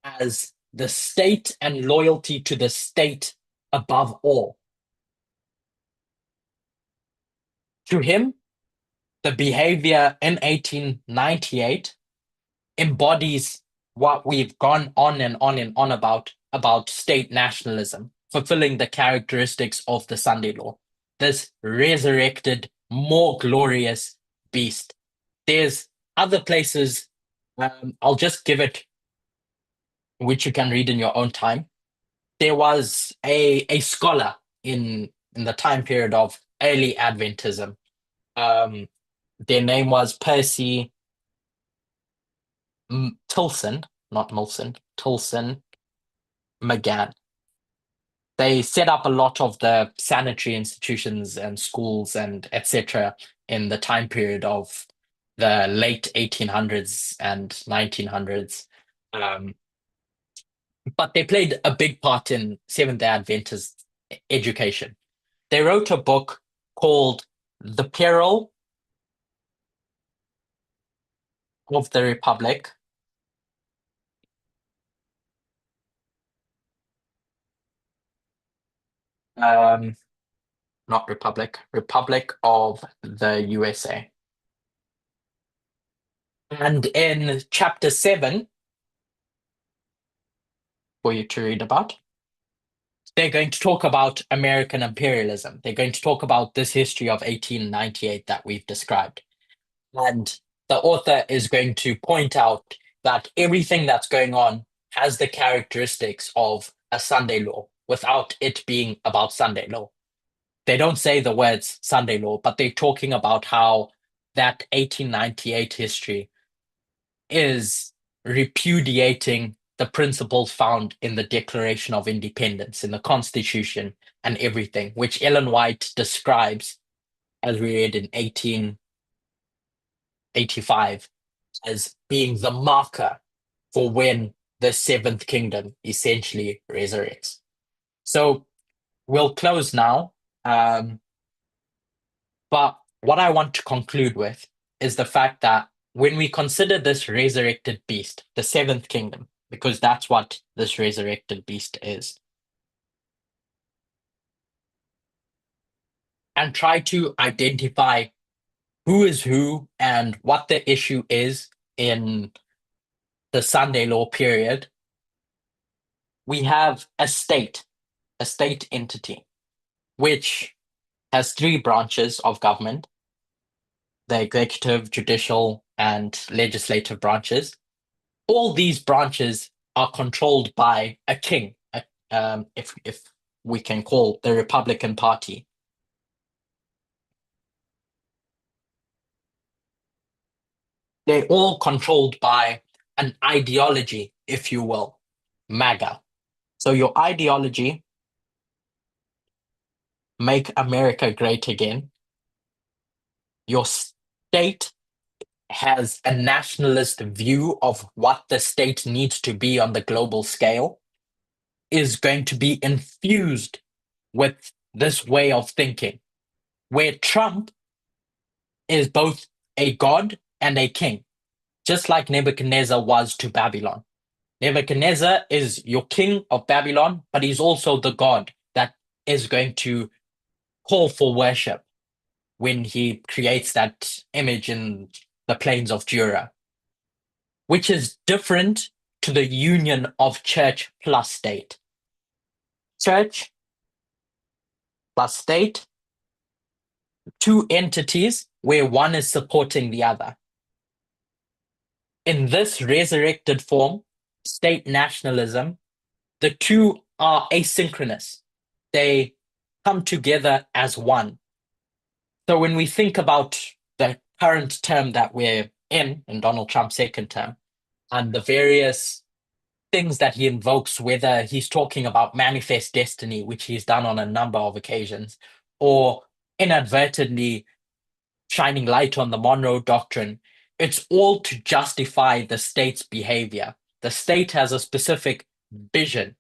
as the state and loyalty to the state above all. To him, the behavior in 1898 embodies what we've gone on and on and on about state nationalism, fulfilling the characteristics of the Sunday law. This resurrected, more glorious beast. There's other places, I'll just give it, which you can read in your own time. There was a scholar in the time period of early Adventism. Their name was Percy Tilson, not Molson, Tilson McGann. They set up a lot of the sanitary institutions and schools and etc. in the time period of the late 1800s and 1900s. But they played a big part in Seventh-day Adventist education. They wrote a book called The Peril of the Republic. Not Republic, Republic of the USA. And in chapter 7, for you to read about, they're going to talk about American imperialism. They're going to talk about this history of 1898 that we've described. And the author is going to point out that everything that's going on has the characteristics of a Sunday law without it being about Sunday law. They don't say the words Sunday law, but they're talking about how that 1898 history is repudiating the principles found in the Declaration of Independence, in the Constitution, and everything, which Ellen White describes, as we read in 1885, as being the marker for when the Seventh Kingdom essentially resurrects. So we'll close now. But what I want to conclude with is the fact that when we consider this resurrected beast, the Seventh Kingdom, because that's what this resurrected beast is, and try to identify who is who and what the issue is in the Sunday law period, we have a state entity, which has 3 branches of government. the executive, judicial, and legislative branches. All these branches are controlled by a king, if we can call the Republican Party. They're all controlled by an ideology, if you will, MAGA. So your ideology, make America great again. Your state has a nationalist view of what the state needs to be on the global scale, is going to be infused with this way of thinking, where Trump is both a god and a king, just like Nebuchadnezzar was to Babylon. Nebuchadnezzar is your king of Babylon, but he's also the god that is going to call for worship when he creates that image in the plains of Jura, which is different to the union of church plus state. Church plus state, two entities where one is supporting the other. In this resurrected form, state nationalism, the two are asynchronous. They come together as one. So when we think about the current term that we're in Donald Trump's second term, and the various things that he invokes, whether he's talking about manifest destiny, which he's done on a number of occasions, or inadvertently shining light on the Monroe Doctrine, it's all to justify the state's behavior. The state has a specific vision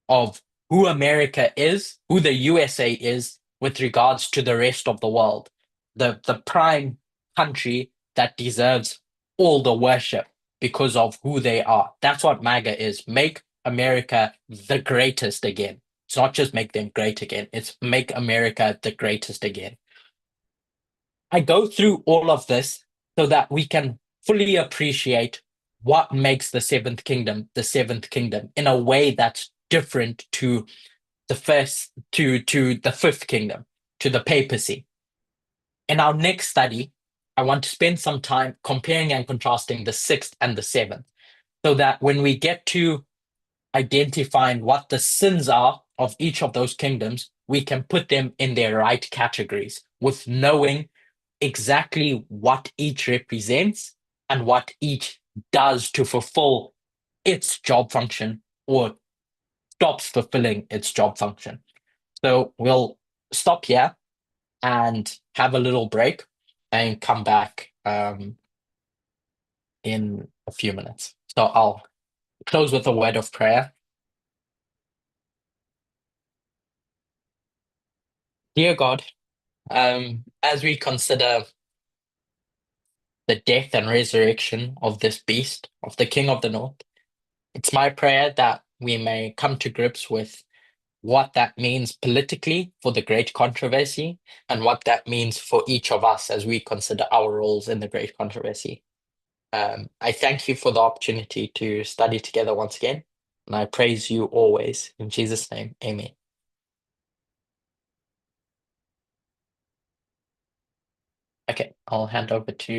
of who America is, who the USA is with regards to the rest of the world, the prime country that deserves all the worship because of who they are. That's what MAGA is. Make America the greatest again. It's not just make them great again, it's make America the greatest again. I go through all of this so that we can fully appreciate what makes the seventh kingdom in a way that's different to the fifth kingdom, to the papacy. In our next study, I want to spend some time comparing and contrasting the sixth and the seventh, so that when we get to identifying what the sins are of each of those kingdoms, we can put them in their right categories with knowing exactly what each represents and what each does to fulfill its job function or stops fulfilling its job function. So we'll stop here and have a little break and come back in a few minutes. So I'll close with a word of prayer. Dear God, as we consider the death and resurrection of this beast, of the King of the North, it's my prayer that we may come to grips with what that means politically for the great controversy and what that means for each of us as we consider our roles in the great controversy. I thank you for the opportunity to study together once again, and I praise you always. In Jesus' name, amen. Okay, I'll hand over to